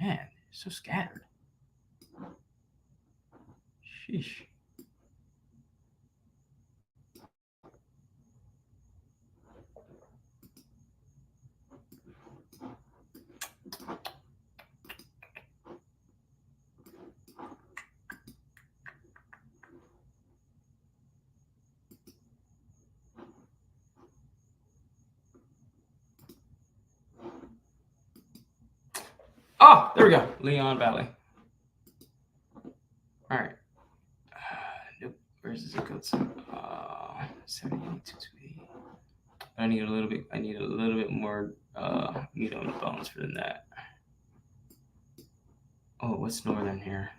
man, they're so scattered. Sheesh. Oh, there we go. Leon Valley. All right. Nope. Where's the zip code? 78,228. I need a little bit. I need a little bit more meat on the bones for that. Oh, what's northern here?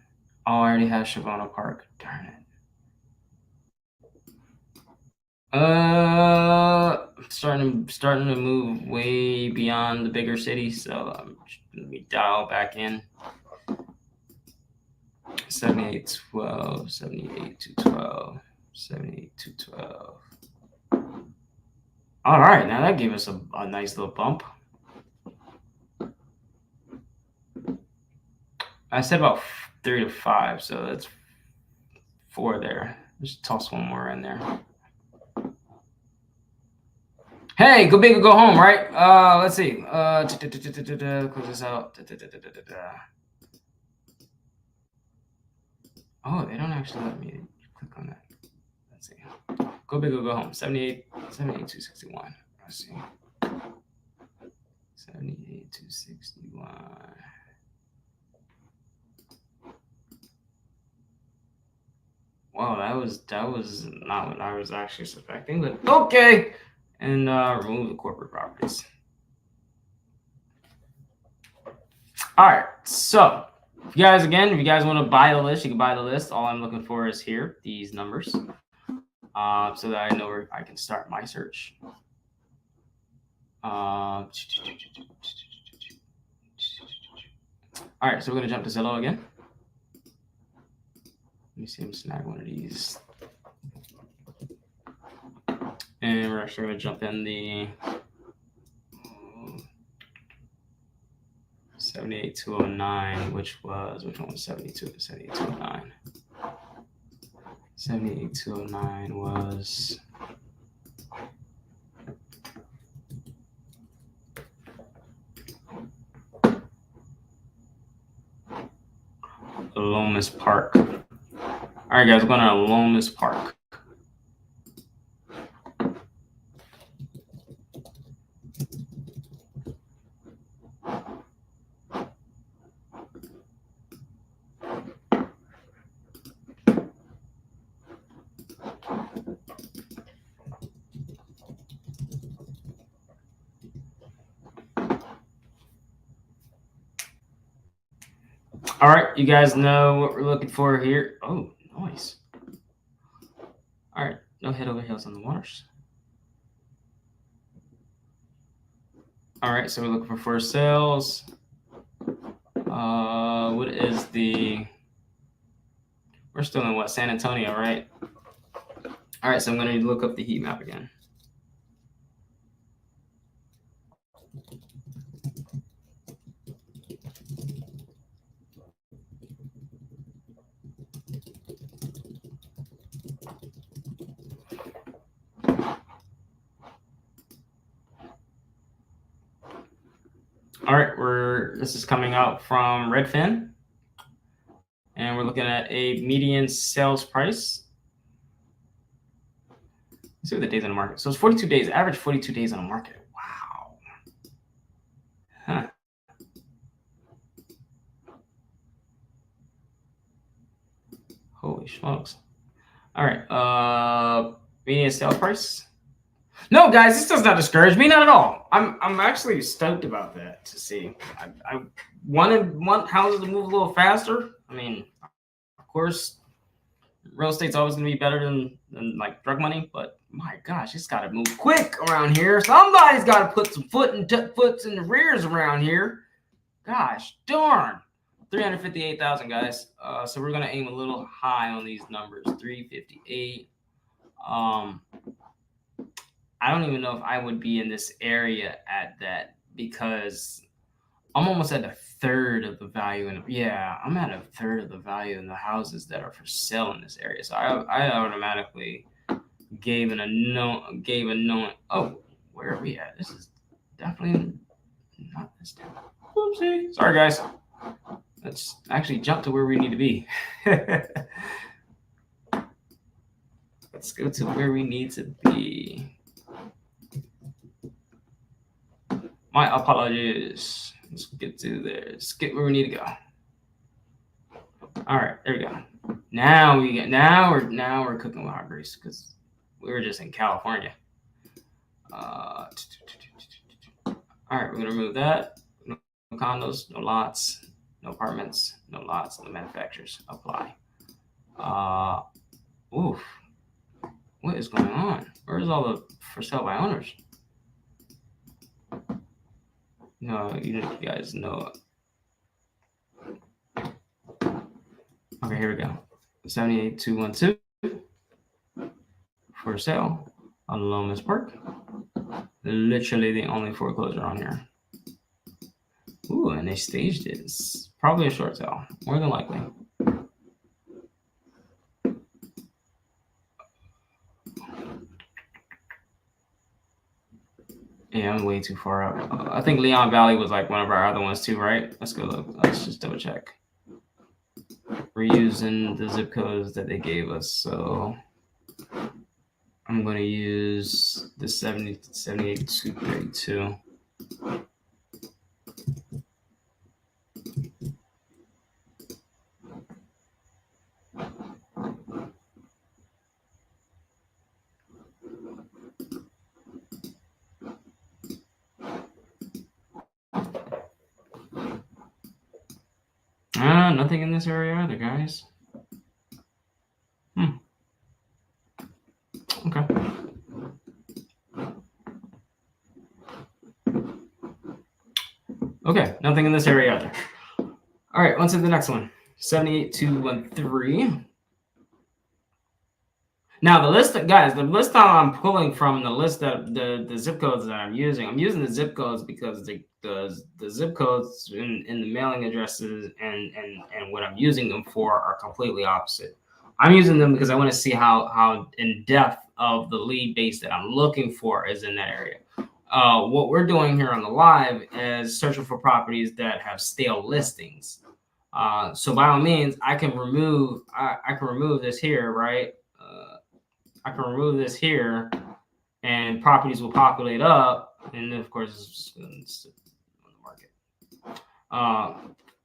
Oh, I already have Shavano Park. Darn it. Starting to move way beyond the bigger cities, so let me dial back in. 7812, 7812, 7812. All right, now that gave us a nice little bump. I said about 3 to 5, so that's 4 there. Just toss one more in there. Hey, go big or go home, right? Let's see. Close this out. Oh, they don't actually let me click on that. Let's see. Go big or go home. 78,261. Let's see. 78,261. Wow, that was not what I was actually suspecting, but okay. And remove the corporate properties. All right, so if you guys want to buy the list, you can buy the list. All I'm looking for is here these numbers, so that I know where I can start my search. All right, so we're gonna jump to Zillow again. Let me see him snag one of these, and we're actually gonna jump in the 78209, which one was 78209? 78209 was Lomas Park. All right, guys, we're going to Lomas Park. All right, you guys know what we're looking for here. Oh, nice. All right, no head over heels on the waters. All right, so we're looking for first sales. What is the? We're still in what, San Antonio, right? All right, so I'm going to look up the heat map again. All right, this is coming out from Redfin, and we're looking at a median sales price. Let's see what the days on the market. So it's 42 days, average 42 days on the market. Wow. Huh. Holy smokes. All right, median sales price. No, guys, this does not discourage me, not at all. I'm actually stoked about that to see. I wanted houses to move a little faster. I mean, of course, real estate's always going to be better than like drug money, but my gosh, it's got to move quick around here. Somebody's got to put some foots in the rears around here. Gosh darn. 358,000, guys. So we're going to aim a little high on these numbers. 358. I don't even know if I would be in this area at that, because I'm almost at a third of the value I'm at a third of the value in the houses that are for sale in this area. So I automatically gave a no. Oh, where are we at? This is definitely not this town. Oopsie. Sorry, guys. Let's actually jump to where we need to be. Let's go to where we need to be. My apologies. Let's get to there. Let's get where we need to go. All right, there we go. Now we're cooking with hot grease, because we were just in California. All right, we're gonna remove that. No condos, no lots, no apartments, no lots, no manufacturers. Apply. Oof. What is going on? Where's all the for sale by owners? No, you guys know. Okay, here we go. 78212 for sale on Lomas Park. Literally the only foreclosure on here. Ooh, and they staged it. It's probably a short sale, more than likely. Yeah, I'm way too far up. I think Leon Valley was like one of our other ones too, right? Let's go look. Let's just double check. We're using the zip codes that they gave us, so I'm going to use the 78232. nothing in this area either, guys. Okay. Okay, nothing in this area either. All right, on to the next one. 78213. Now the list, guys, the list that I'm pulling from, the list that the zip codes that I'm using the zip codes because the zip codes in the mailing addresses and what I'm using them for are completely opposite. I'm using them because I want to see how in depth of the lead base that I'm looking for is in that area. What we're doing here on the live is searching for properties that have stale listings. So by all means, I can remove this here, right? I can remove this here, and properties will populate up, and then of course it's on the market.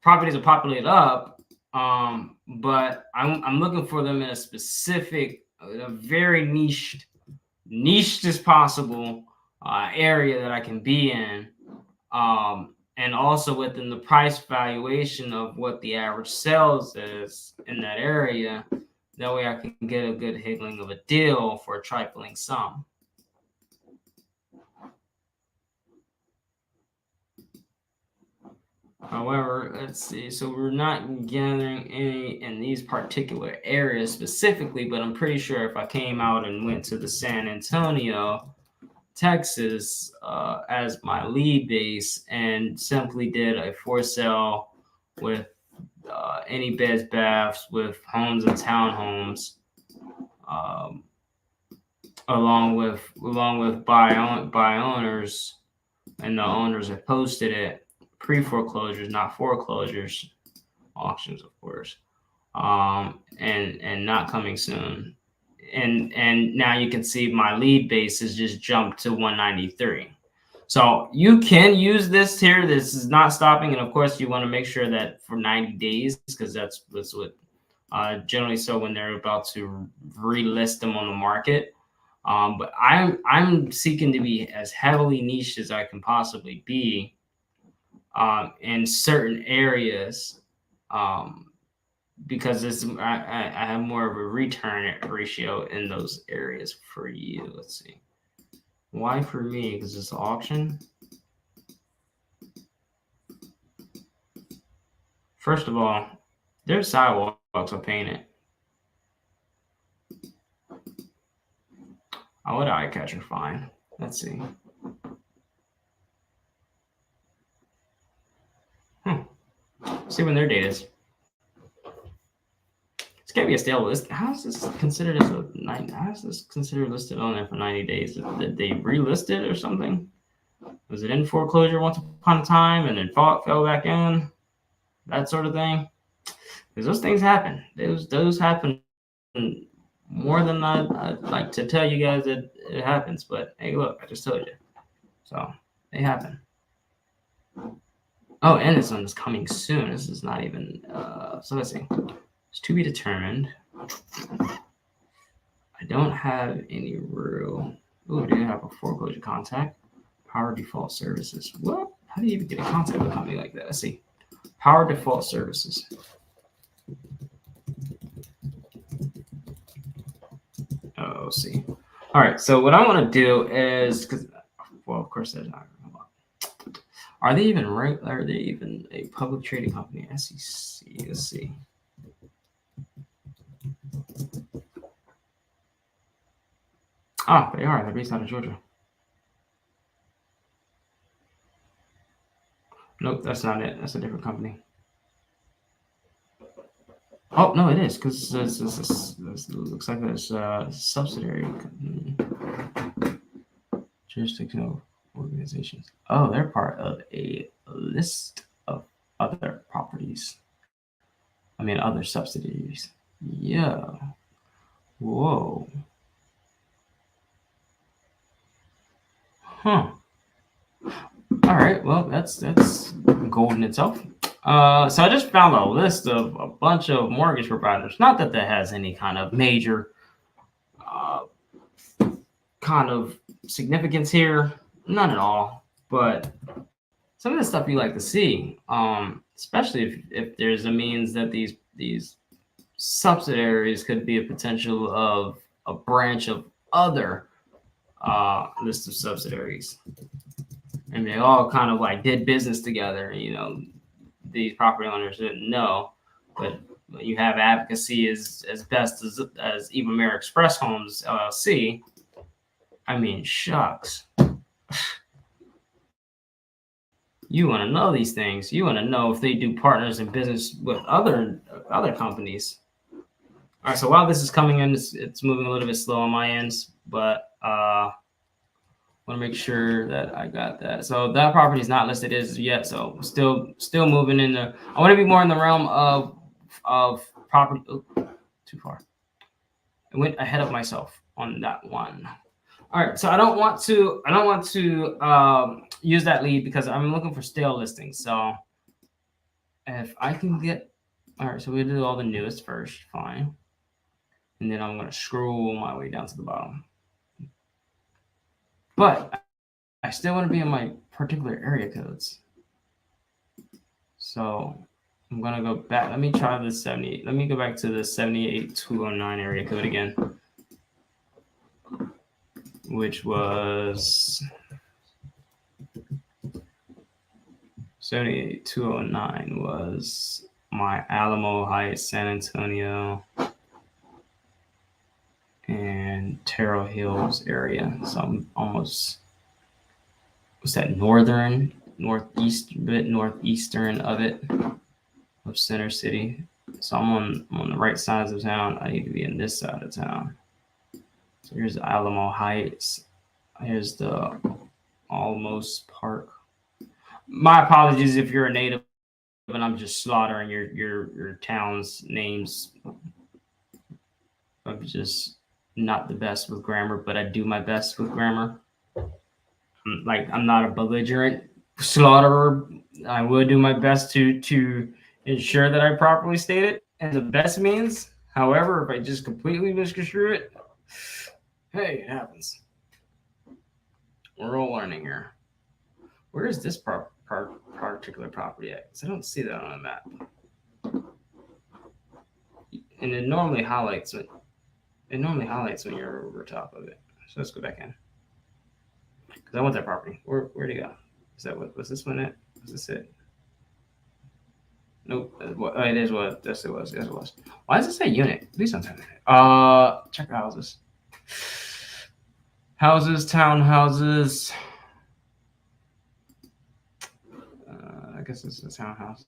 Properties will populate up, but I'm looking for them in a specific, a very niched as possible area that I can be in, and also within the price valuation of what the average sales is in that area. That way I can get a good higgling of a deal for a trifling sum. However, let's see. So we're not gathering any in these particular areas specifically, but I'm pretty sure if I came out and went to the San Antonio, Texas, as my lead base and simply did a for sale with any beds, baths, with homes and townhomes, along with buy owners, and the owners have posted it, pre-foreclosures, not foreclosures, auctions, of course, and not coming soon. And now you can see my lead base has just jumped to 193. So you can use this here. This is not stopping. And of course, you want to make sure that for 90 days, because that's what generally so when they're about to relist them on the market. But I'm seeking to be as heavily niche as I can possibly be in certain areas, because I have more of a return ratio in those areas for you. Let's see. Why for me? Because it's auction. First of all, their sidewalks are painted. Oh, what eye catcher fine. Let's see. See when their date is. It's gonna be a stale list. How is this considered as how is this considered listed on there for 90 days? Did they relist it or something? Was it in foreclosure once upon a time and then fell back in? That sort of thing. Because those things happen. Those happen more than I'd like to tell you guys that it happens. But hey, look, I just told you. So they happen. Oh, and this one is coming soon. This is not even so let's see. It's to be determined. I don't have any real. Oh, do you have a foreclosure contact? Power default services. What? How do you even get in contact with a company like that? Let's see. Power default services. Oh, let's see. All right. So what I want to do is, because, well, of course, there's not. Are they even right? Are they even a public trading company? SEC. Let's see. Oh, they are. They're based out of Georgia. Nope, that's not it. That's a different company. Oh, no, it is, because this looks like it's a subsidiary jurisdictional organizations. Oh, they're part of a list of other properties. I mean, other subsidiaries. Yeah. Whoa. Huh. All right. Well, that's golden itself. So I just found a list of a bunch of mortgage providers. Not that has any kind of major kind of significance here. None at all. But some of the stuff you like to see, especially if there's a means that these subsidiaries could be a potential of a branch of other list of subsidiaries, and they all kind of like did business together. You know, these property owners didn't know, but you have advocacy as best as Embark Express Homes LLC. I mean, shucks. You want to know these things. You want to know if they do partners in business with other companies. All right. So while this is coming in, it's moving a little bit slow on my ends, but want to make sure that I got that. So that property is not listed as yet. So still moving in the. I want to be more in the realm of property. Oh, too far. I went ahead of myself on that one. All right, so I don't want to use that lead because I'm looking for stale listings. So if I can get, all right, so we do all the newest first, fine, and then I'm gonna scroll my way down to the bottom. But I still want to be in my particular area codes. So I'm gonna go back. Let me try the 78. Let me go back to the 78209 area code again, which was 78209 was my Alamo Heights, San Antonio, and Terrell Hills area. So I'm almost, what's that, northeastern of it, of Center City. So I'm on the right sides of town. I need to be in this side of town. So here's the Alamo Heights. Here's the Almost Park. My apologies if you're a native and I'm just slaughtering your town's names. I'm just not the best with grammar, but I do my best with grammar. I'm not a belligerent slaughterer. I will do my best to ensure that I properly state it as the best means. However, if I just completely misconstrue it, hey, it happens. We're all learning here. Where is this particular property at? Because I don't see that on a map. And it normally highlights when you're over top of it. So let's go back in. Because I want that property. Where'd it go? Is that what was this one at? Was this it? Nope. Oh, it is what yes it was. Yes it was. Why does it say unit? Please don't tell me that. Check houses. Houses, townhouses. I guess this is a townhouse.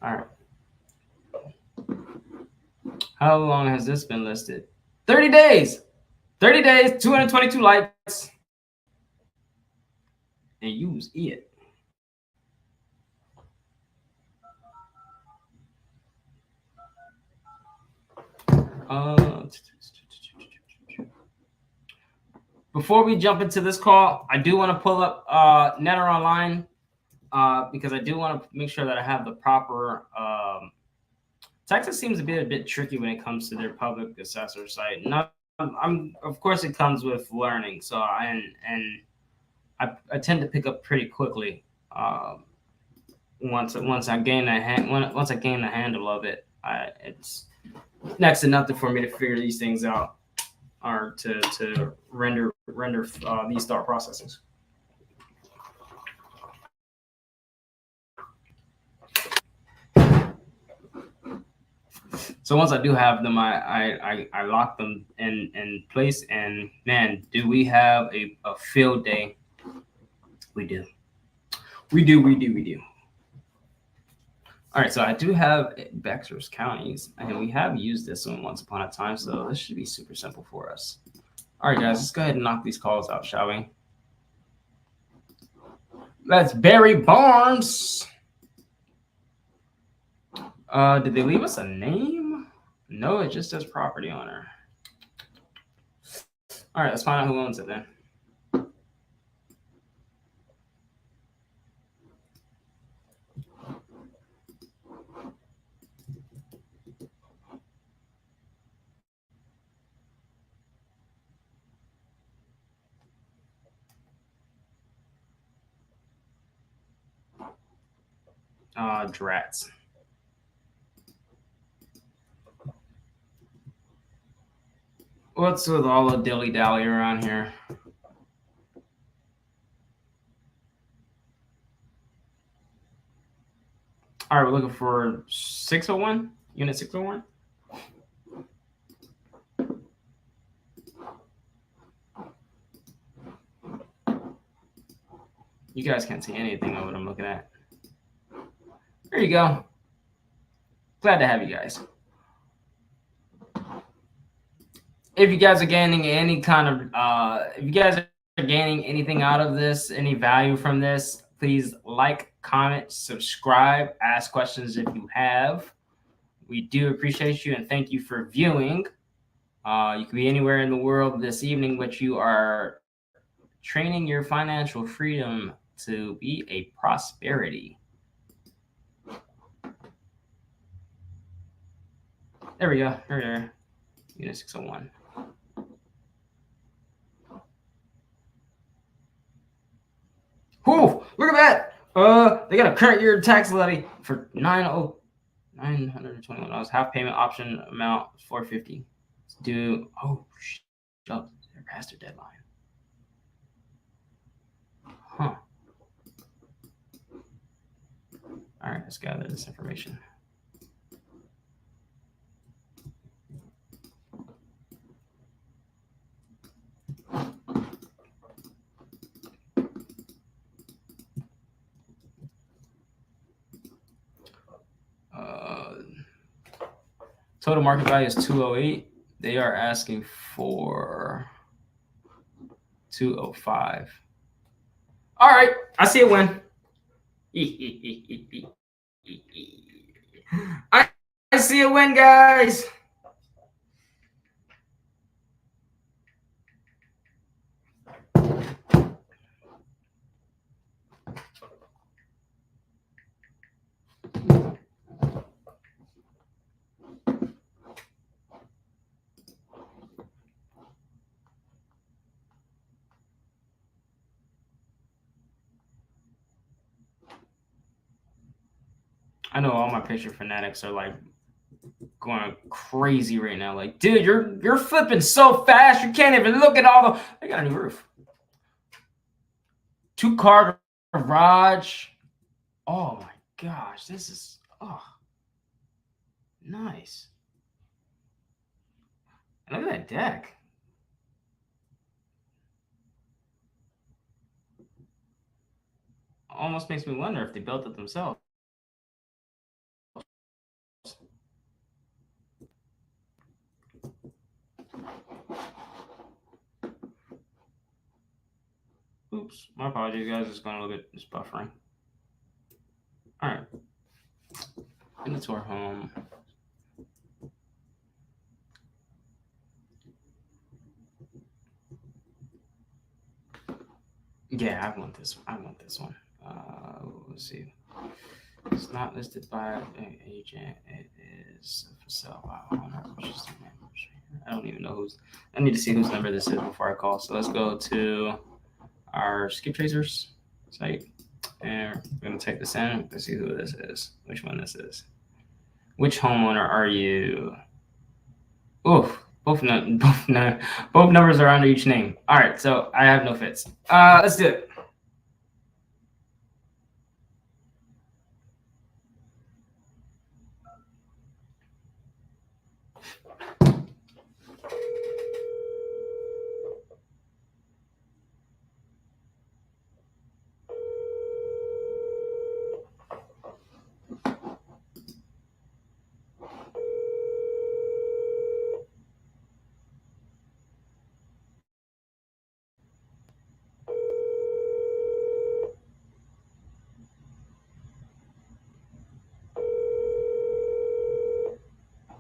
All right. How long has this been listed? 30 days. 30 days, 222 likes. And use it. Before we jump into this call, I do want to pull up Netter Online because I do want to make sure that I have the proper. Texas seems to be a bit tricky when it comes to their public assessor site. Of course, it comes with learning. So I tend to pick up pretty quickly once I gain a handle of it. It's next to nothing for me to figure these things out or to render these thought processes. So once I do have them, I lock them in place, and man, do we have a field day? We do. All right, so I do have Bexar's counties, and we have used this one once upon a time, so this should be super simple for us. All right, guys, let's go ahead and knock these calls out, shall we? That's Barry Barnes. Did they leave us a name? No, it just says property owner. All right, let's find out who owns it then. Drats. What's with all the dilly-dally around here? All right, we're looking for 601, unit 601. You guys can't see anything of what I'm looking at. There you go. Glad to have you guys. If you guys are gaining any kind of, if you guys are gaining anything out of this, any value from this, please like, comment, subscribe, ask questions if you have. We do appreciate you and thank you for viewing. You could be anywhere in the world this evening, but you are training your financial freedom to be a prosperity. There we go. There. Unit 601. Whew, look at that. They got a current year tax levy for $921. Half payment option amount $450. It's due. Oh, they're past their deadline. Huh. All right, let's gather this information. Total market value is 208. They are asking for 205. All right, I see a win. I see a win, guys. I know all my picture fanatics are like going crazy right now. Like, dude, you're flipping so fast, you can't even look at all the. They got a new roof. 2-car garage. Oh my gosh, this is nice. And look at that deck. Almost makes me wonder if they built it themselves. Oops, my apologies, guys. It's going a little bit just buffering. All right, into our home. Yeah, I want this. I want this one. Let's see. It's not listed by an agent. It is for sale by owner. I don't even know who's. I need to see whose number this is before I call. So let's go to our skip tracers site, and we're gonna take this in. Let's see who this is. Which one this is. Which homeowner are you? Oof. Both numbers are under each name. All right, so I have no fits. Let's do it.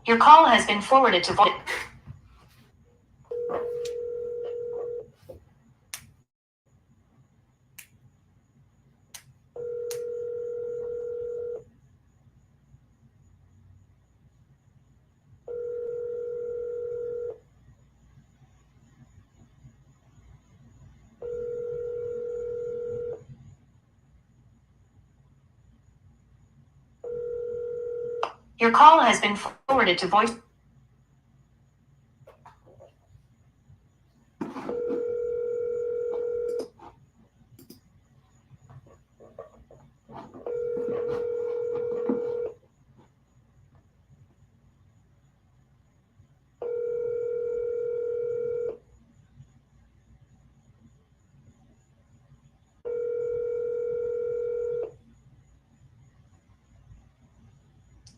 Your call has been forwarded to voice. Your call has been forwarded to voice.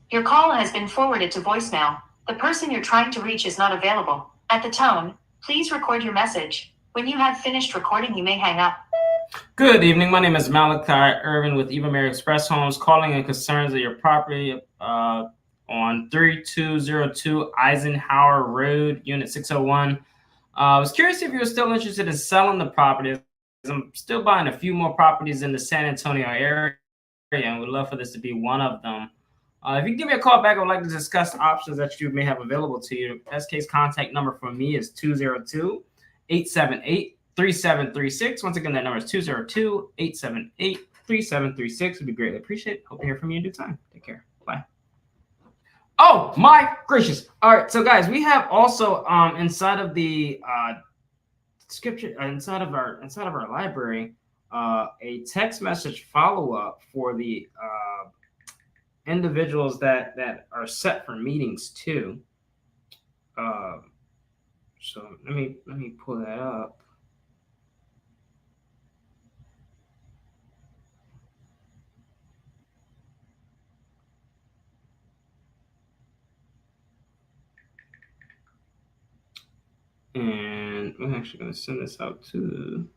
Your call has been forwarded to voicemail. The person you're trying to reach is not available. At the tone, please record your message. When you have finished recording, you may hang up. Good evening. My name is MALACHI-RESEAN with Embark Express Homes, calling in concerns of your property on 3202 Eisenhower Road, Unit 601. I was curious if you were still interested in selling the property. I'm still buying a few more properties in the San Antonio area and would love for this to be one of them. If you can give me a call back, I would like to discuss options that you may have available to you. Best case contact number for me is 202-878-3736. Once again, that number is 202-878-3736. Would be greatly appreciated. Hope to hear from you in due time. Take care. Bye. Oh my gracious. All right. So guys, we have also inside of the scripture, inside of our library, a text message follow-up for the individuals that are set for meetings too. So let me pull that up. And we're actually going to send this out to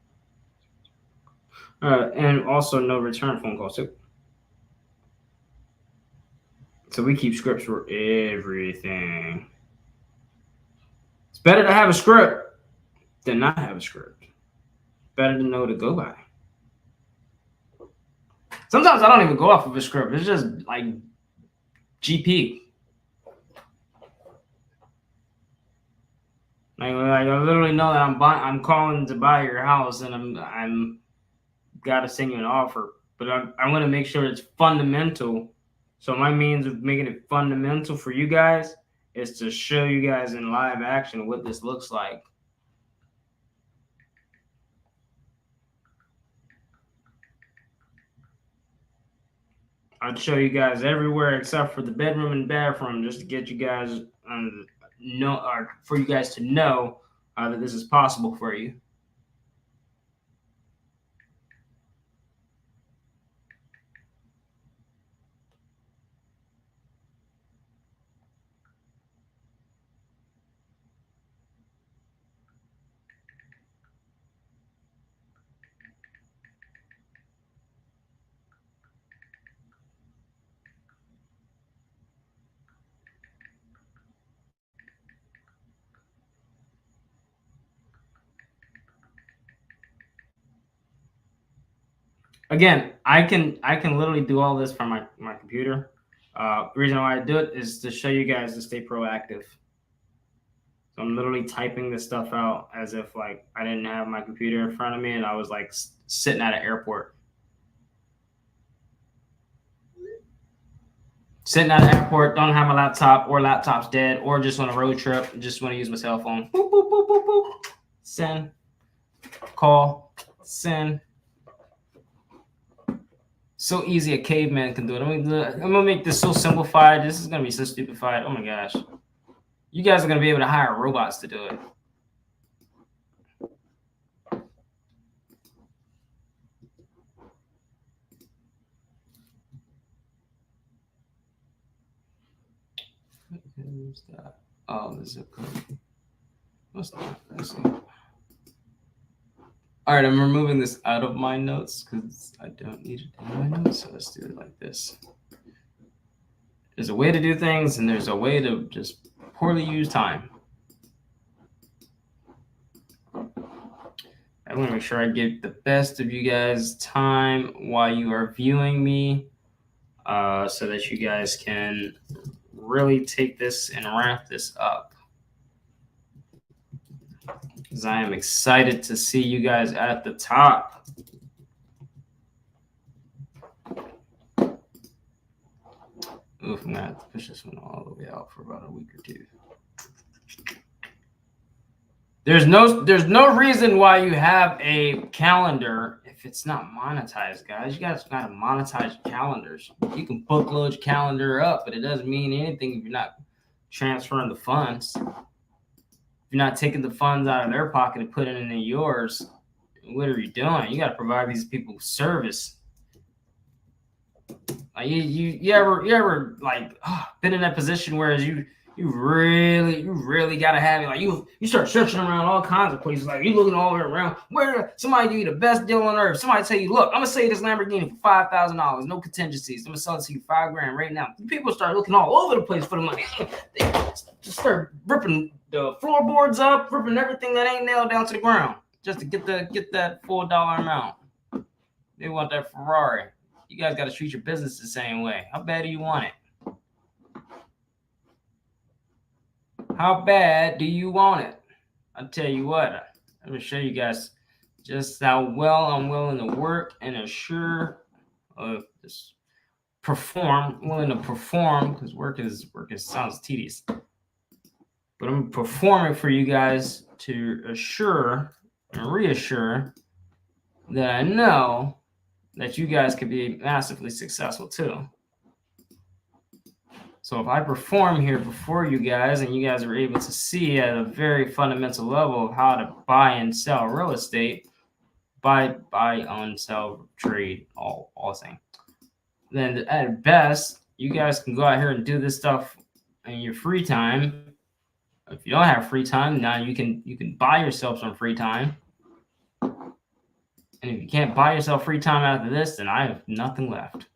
and also no return phone calls too. So we keep scripts for everything. It's better to have a script than not have a script. Better to know to go by. Sometimes I don't even go off of a script. It's just like GP. Like I literally know that I'm calling to buy your house and I'm gotta send you an offer, but I'm gonna make sure it's fundamental. So my means of making it fundamental for you guys is to show you guys in live action what this looks like. I'd show you guys everywhere except for the bedroom and bathroom, just to get you guys for you guys to know that this is possible for you. Again, I can literally do all this from my computer. The reason why I do it is to show you guys to stay proactive. So I'm literally typing this stuff out as if like I didn't have my computer in front of me and I was like sitting at an airport. Sitting at an airport, don't have my laptop, or laptop's dead, or just on a road trip, just want to use my cell phone. Boop, boop, boop, boop, boop. Send, call, send. So easy a caveman can do it. I'm gonna make this so simplified. This is gonna be so stupefied. Oh my gosh. You guys are gonna be able to hire robots to do it. Who's that? Oh, the zip code. What's that? All right, I'm removing this out of my notes because I don't need it in my notes. So let's do it like this. There's a way to do things, and there's a way to just poorly use time. I want to make sure I give the best of you guys time while you are viewing me, so that you guys can really take this and wrap this up. Because I am excited to see you guys at the top. Oof, I'm gonna have to push this one all the way out for about a week or two. There's no reason why you have a calendar if it's not monetized, guys. You guys gotta monetize your calendars. You can bookload your calendar up, but it doesn't mean anything if you're not transferring the funds. If you're not taking the funds out of their pocket and putting it into yours, what are you doing? You gotta provide these people service. Like you ever like been in that position whereas you really gotta have it. Like you start searching around all kinds of places. Like you looking all the way around. Where somebody give you the best deal on earth. Somebody tell you, look, I'm gonna sell you this Lamborghini for $5,000, no contingencies. I'm gonna sell it to you $5,000 right now. People start looking all over the place for the money. They just start ripping the floorboards up, ripping everything that ain't nailed down to the ground, just to get that $4 amount. They want that Ferrari. You guys got to treat your business the same way. How bad do you want it? How bad do you want it? I'll tell you what. I'm going to show you guys just how well I'm willing to work and assure of this willing to perform, because work sounds tedious. But I'm performing for you guys to assure and reassure that I know that you guys could be massively successful too. So if I perform here before you guys and you guys are able to see at a very fundamental level of how to buy and sell real estate, buy, own, sell, trade, all thing, then at best, you guys can go out here and do this stuff in your free time. If you don't have free time, now you can buy yourself some free time. And if you can't buy yourself free time after this, then I have nothing left.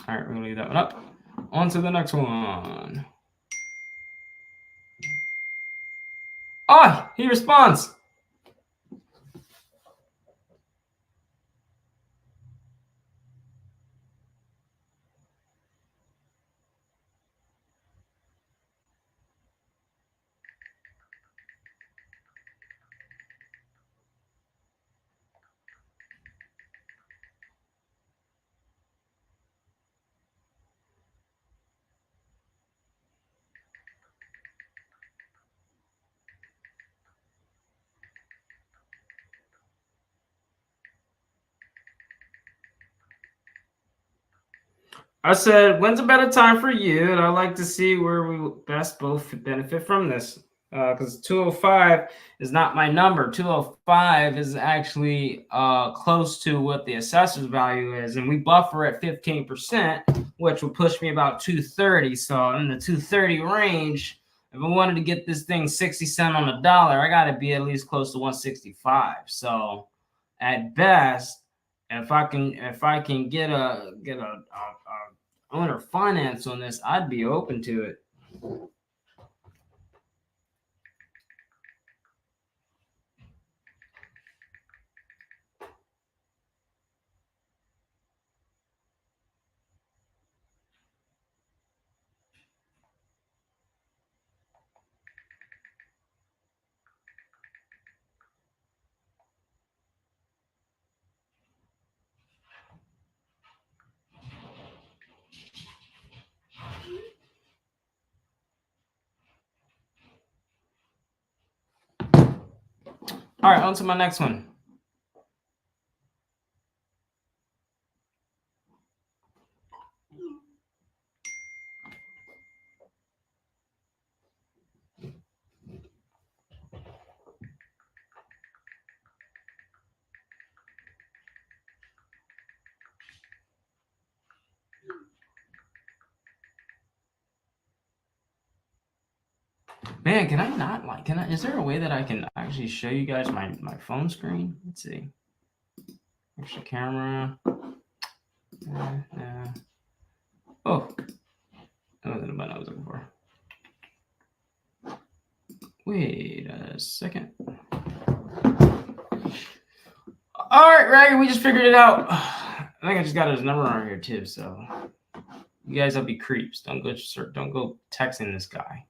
All right, we're going to leave that one up. On to the next one. Oh, he responds. I said, when's a better time for you? And I'd like to see where we best both benefit from this. Because 205 is not my number. 205 is actually close to what the assessor's value is. And we buffer at 15%, which will push me about 230. So in the 230 range, if I wanted to get this thing 60 cents on the dollar, I got to be at least close to 165. So at best, if I can get a owner finance on this, I'd be open to it. All right, on to my next one. Man, can I not is there a way that I can actually show you guys my phone screen? Let's see. Extra camera. Oh, that wasn't the button I was looking for. Wait a second. All right, Raggy, we just figured it out. I think I just got his number on here too. So you guys will be creeps. Don't go texting this guy.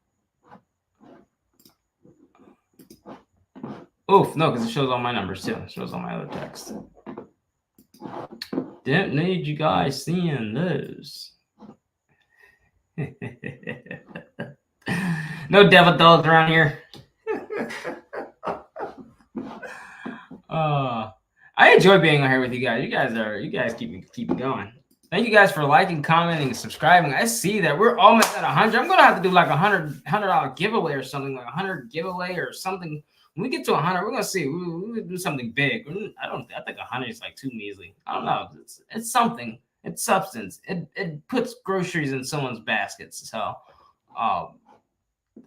Oof, no, because it shows all my numbers too. It shows all my other texts. Didn't need you guys seeing those. No devil dogs around here. I enjoy being on here with you guys. You guys keep me going. Thank you guys for liking, commenting, and subscribing. I see that we're almost at 100. I'm gonna have to do like $100 giveaway or something, like 100 giveaway or something. When we get to 100, we're gonna see. We'll do something big. I think 100 is like too measly. I don't know. It's something. It's substance. It puts groceries in someone's baskets. So,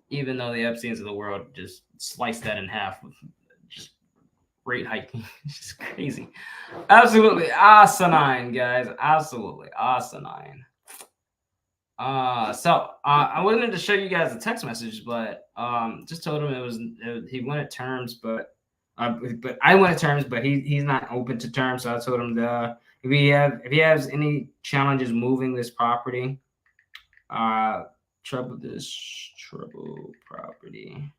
even though the Epsteins of the world just slice that in half with just rate hiking, it's just crazy. Absolutely asinine, guys. Absolutely asinine. So I wanted to show you guys a text message, but just told him he wanted terms, but I wanted terms, but he's not open to terms. So I told him if he has any challenges moving this property, trouble property.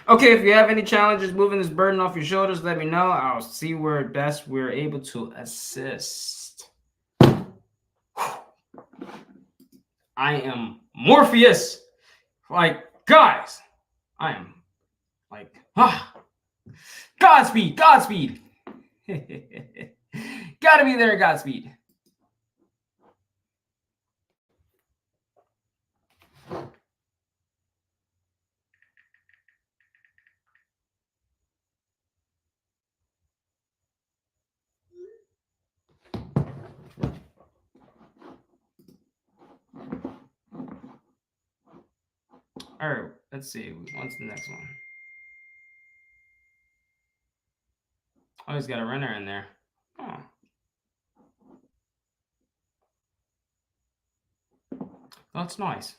Okay, if you have any challenges moving this burden off your shoulders, let me know. I'll see where best we're able to assist. I am Morpheus. Like, guys, I am like, Godspeed. Gotta be there, Godspeed. All right, let's see. What's the next one? Oh, he's got a renter in there. Oh. That's nice.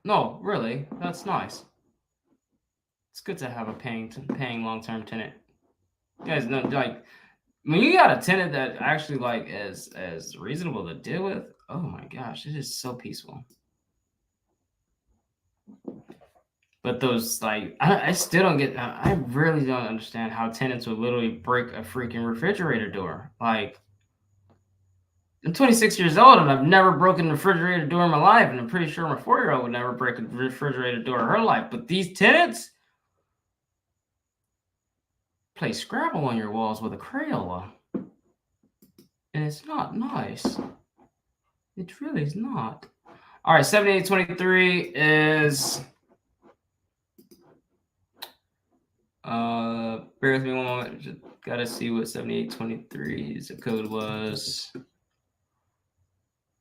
No, really, that's nice. It's good to have a paying long-term tenant. You guys know, like, when you got a tenant that actually like is reasonable to deal with, oh my gosh, it is so peaceful. But those, like, I still don't get. I really don't understand how tenants would literally break a freaking refrigerator door. Like, I'm 26 years old and I've never broken a refrigerator door in my life, and I'm pretty sure my 4-year-old would never break a refrigerator door in her life. But these tenants play Scrabble on your walls with a Crayola, and it's not nice. It really is not. All right, 7823 is. Bear with me one moment. Just gotta see what 7823's code was.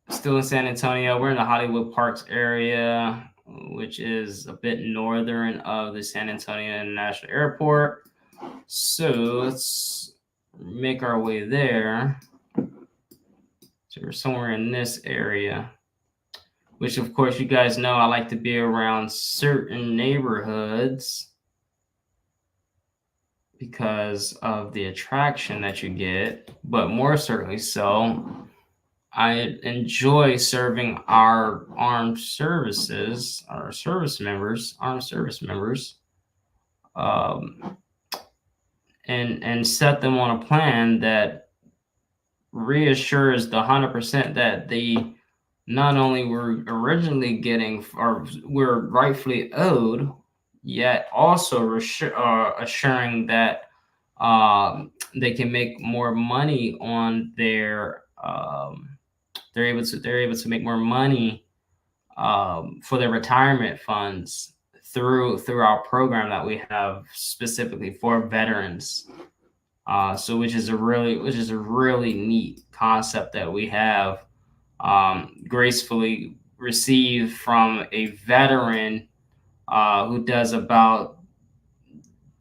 Still in San Antonio. We're in the Hollywood Parks area, which is a bit northern of the San Antonio International Airport. So let's make our way there. So we're somewhere in this area, which of course you guys know I like to be around certain neighborhoods because of the attraction that you get, but more certainly so, I enjoy serving our armed service members, and set them on a plan that reassures the 100% that they not only were originally getting or were rightfully owed, yet also assuring that they can make more money on their they're able to make more money for their retirement funds through our program that we have specifically for veterans. So which is a really neat concept that we have gracefully received from a veteran who does about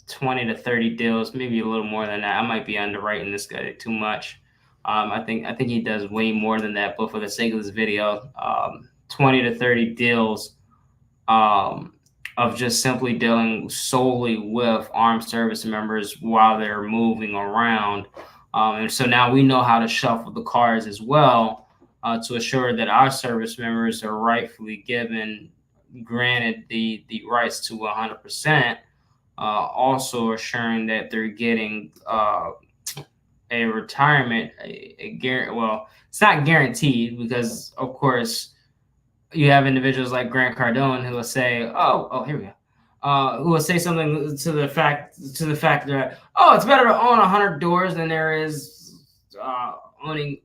20 to 30 deals, maybe a little more than that. I might be underwriting this guy too much. I think he does way more than that, but for the sake of this video, 20 to 30 deals of just simply dealing solely with armed service members while they're moving around. And so now we know how to shuffle the cards as well to assure that our service members are rightfully granted the rights to 100%. Also assuring that they're getting a retirement, well, it's not guaranteed because, of course, you have individuals like Grant Cardone who will say, here we go, who will say something to the fact that, it's better to own 100 doors than there is owning.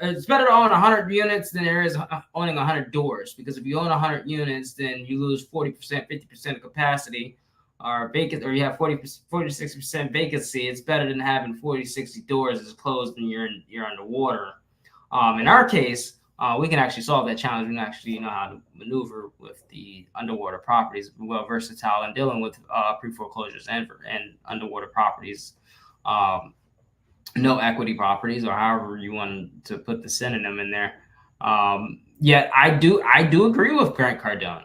It's better to own 100 units than there is owning 100 doors, because if you own 100 units, then you lose 40%, 50% of capacity. Or vacant, or you have 46% vacancy. It's better than having 40, 60 doors that's closed and you're underwater. In our case, we can actually solve that challenge. We can actually know how to maneuver with the underwater properties. We're well versatile in dealing with pre-foreclosures and underwater properties, no equity properties, or however you want to put the synonym in there. Yet I do agree with Grant Cardone.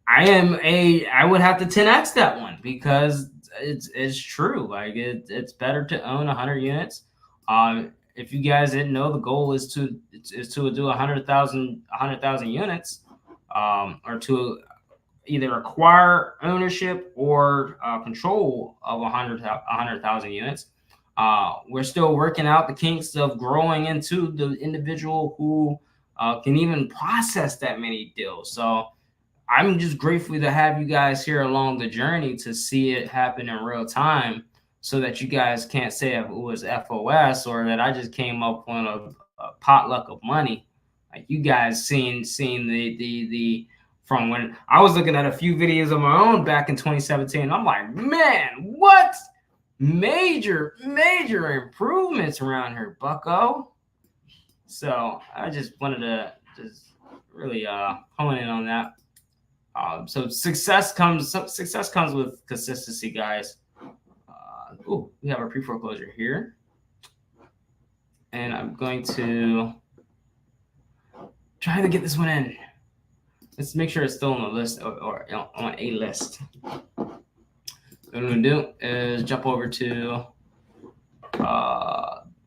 I would have to 10x that one, because it's true. Like it's better to own 100 units. If you guys didn't know, the goal is to do 100,000 units, or to either acquire ownership or control of 100,000 units. We're still working out the kinks of growing into the individual who can even process that many deals. So I'm just grateful to have you guys here along the journey to see it happen in real time, so that you guys can't say it was FOS or that I just came up on a potluck of money. Like, you guys seen the from when I was looking at a few videos of my own back in 2017. I'm like, man, what major improvements around here, bucko. So I just wanted to just really hone in on that. So success comes with consistency, guys. We have our pre-foreclosure here, and I'm going to try to get this one in. Let's make sure it's still on the list, or on a list. What I'm going to do is jump over to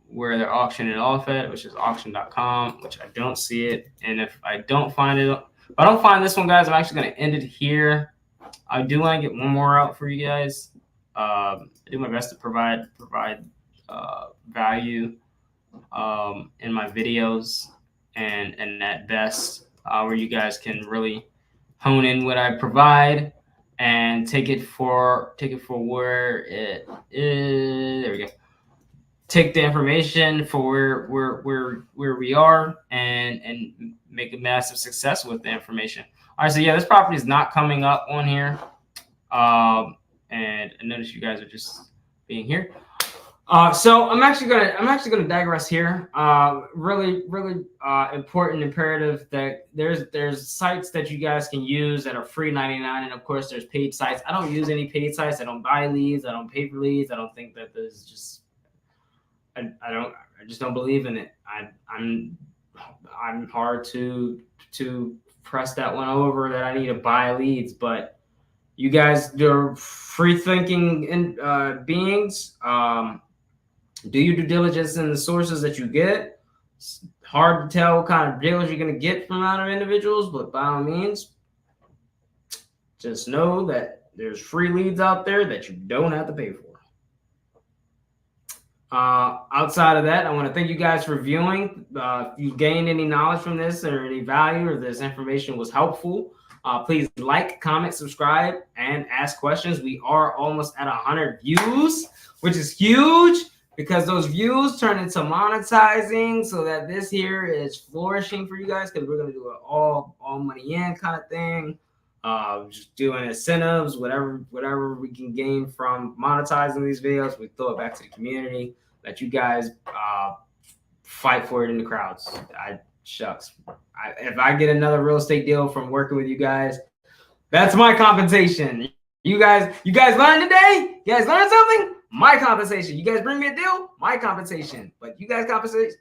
where they're auctioning it off at, which is auction.com, which I don't see it. And if I don't find it, if I don't find this one, guys, I'm actually going to end it here. I do want to get one more out for you guys. I do my best to provide value in my videos, and at best, where you guys can really hone in what I provide and take it for where it is. There we go. Take the information for where we are, and make a massive success with the information. All right, so yeah, this property is not coming up on here, and I notice you guys are just being here. So I'm actually gonna digress here. Really important imperative that there's sites that you guys can use that are free 99, and of course there's paid sites. I don't use any paid sites. I don't buy leads. I don't pay for leads. I don't think that there's just I just don't believe in it. I'm hard to press that one over that I need to buy leads, but you guys, they're free thinking beings. Do your due diligence in the sources that you get. It's hard to tell what kind of deals you're going to get from other individuals, but by all means, just know that there's free leads out there that you don't have to pay for. Outside of that, I want to thank you guys for viewing. If you gained any knowledge from this, or any value, or this information was helpful, please like, comment, subscribe, and ask questions. We are almost at 100 views, which is huge, because those views turn into monetizing, so that this here is flourishing for you guys, because we're going to do an all money in kind of thing. just doing incentives, whatever we can gain from monetizing these videos, we throw it back to the community. Let you guys fight for it in the crowds. Shucks. If I get another real estate deal from working with you guys, that's my compensation. You guys learned today? You guys learned something? My compensation. You guys bring me a deal? My compensation. But you guys'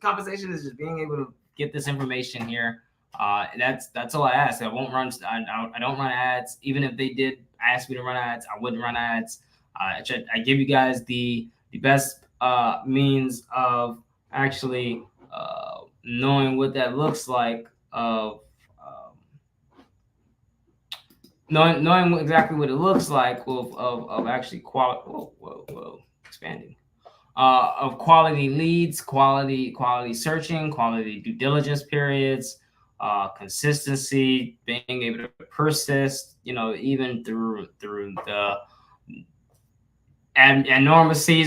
compensation is just being able to get this information here. That's all I ask. I won't run. I don't run ads. Even if they did ask me to run ads, I wouldn't run ads. I give you guys the best means of actually knowing what that looks like. Of knowing exactly what it looks like of actually expanding. Of quality leads, quality searching, quality due diligence periods, consistency, being able to persist, even through the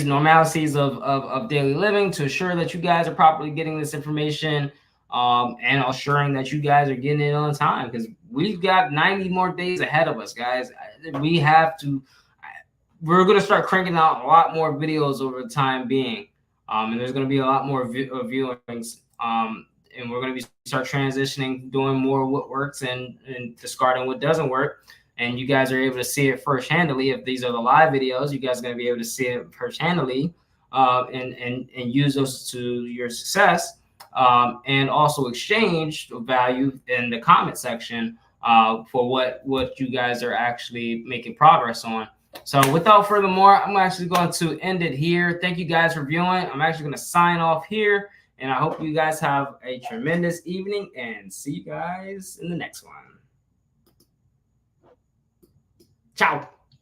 normalities of daily living, to assure that you guys are properly getting this information, and assuring that you guys are getting it on time, because we've got 90 more days ahead of us, guys. We're going to start cranking out a lot more videos over the time being. And there's going to be a lot more viewings. And we're going to start transitioning, doing more what works and discarding what doesn't work. And you guys are able to see it first-handedly. If these are the live videos, you guys are going to be able to see it first-handedly, and use those to your success. And also exchange value in the comment section for what you guys are actually making progress on. So without further more, I'm actually going to end it here. Thank you guys for viewing. I'm actually going to sign off here, and I hope you guys have a tremendous evening, and see you guys in the next one. Ciao.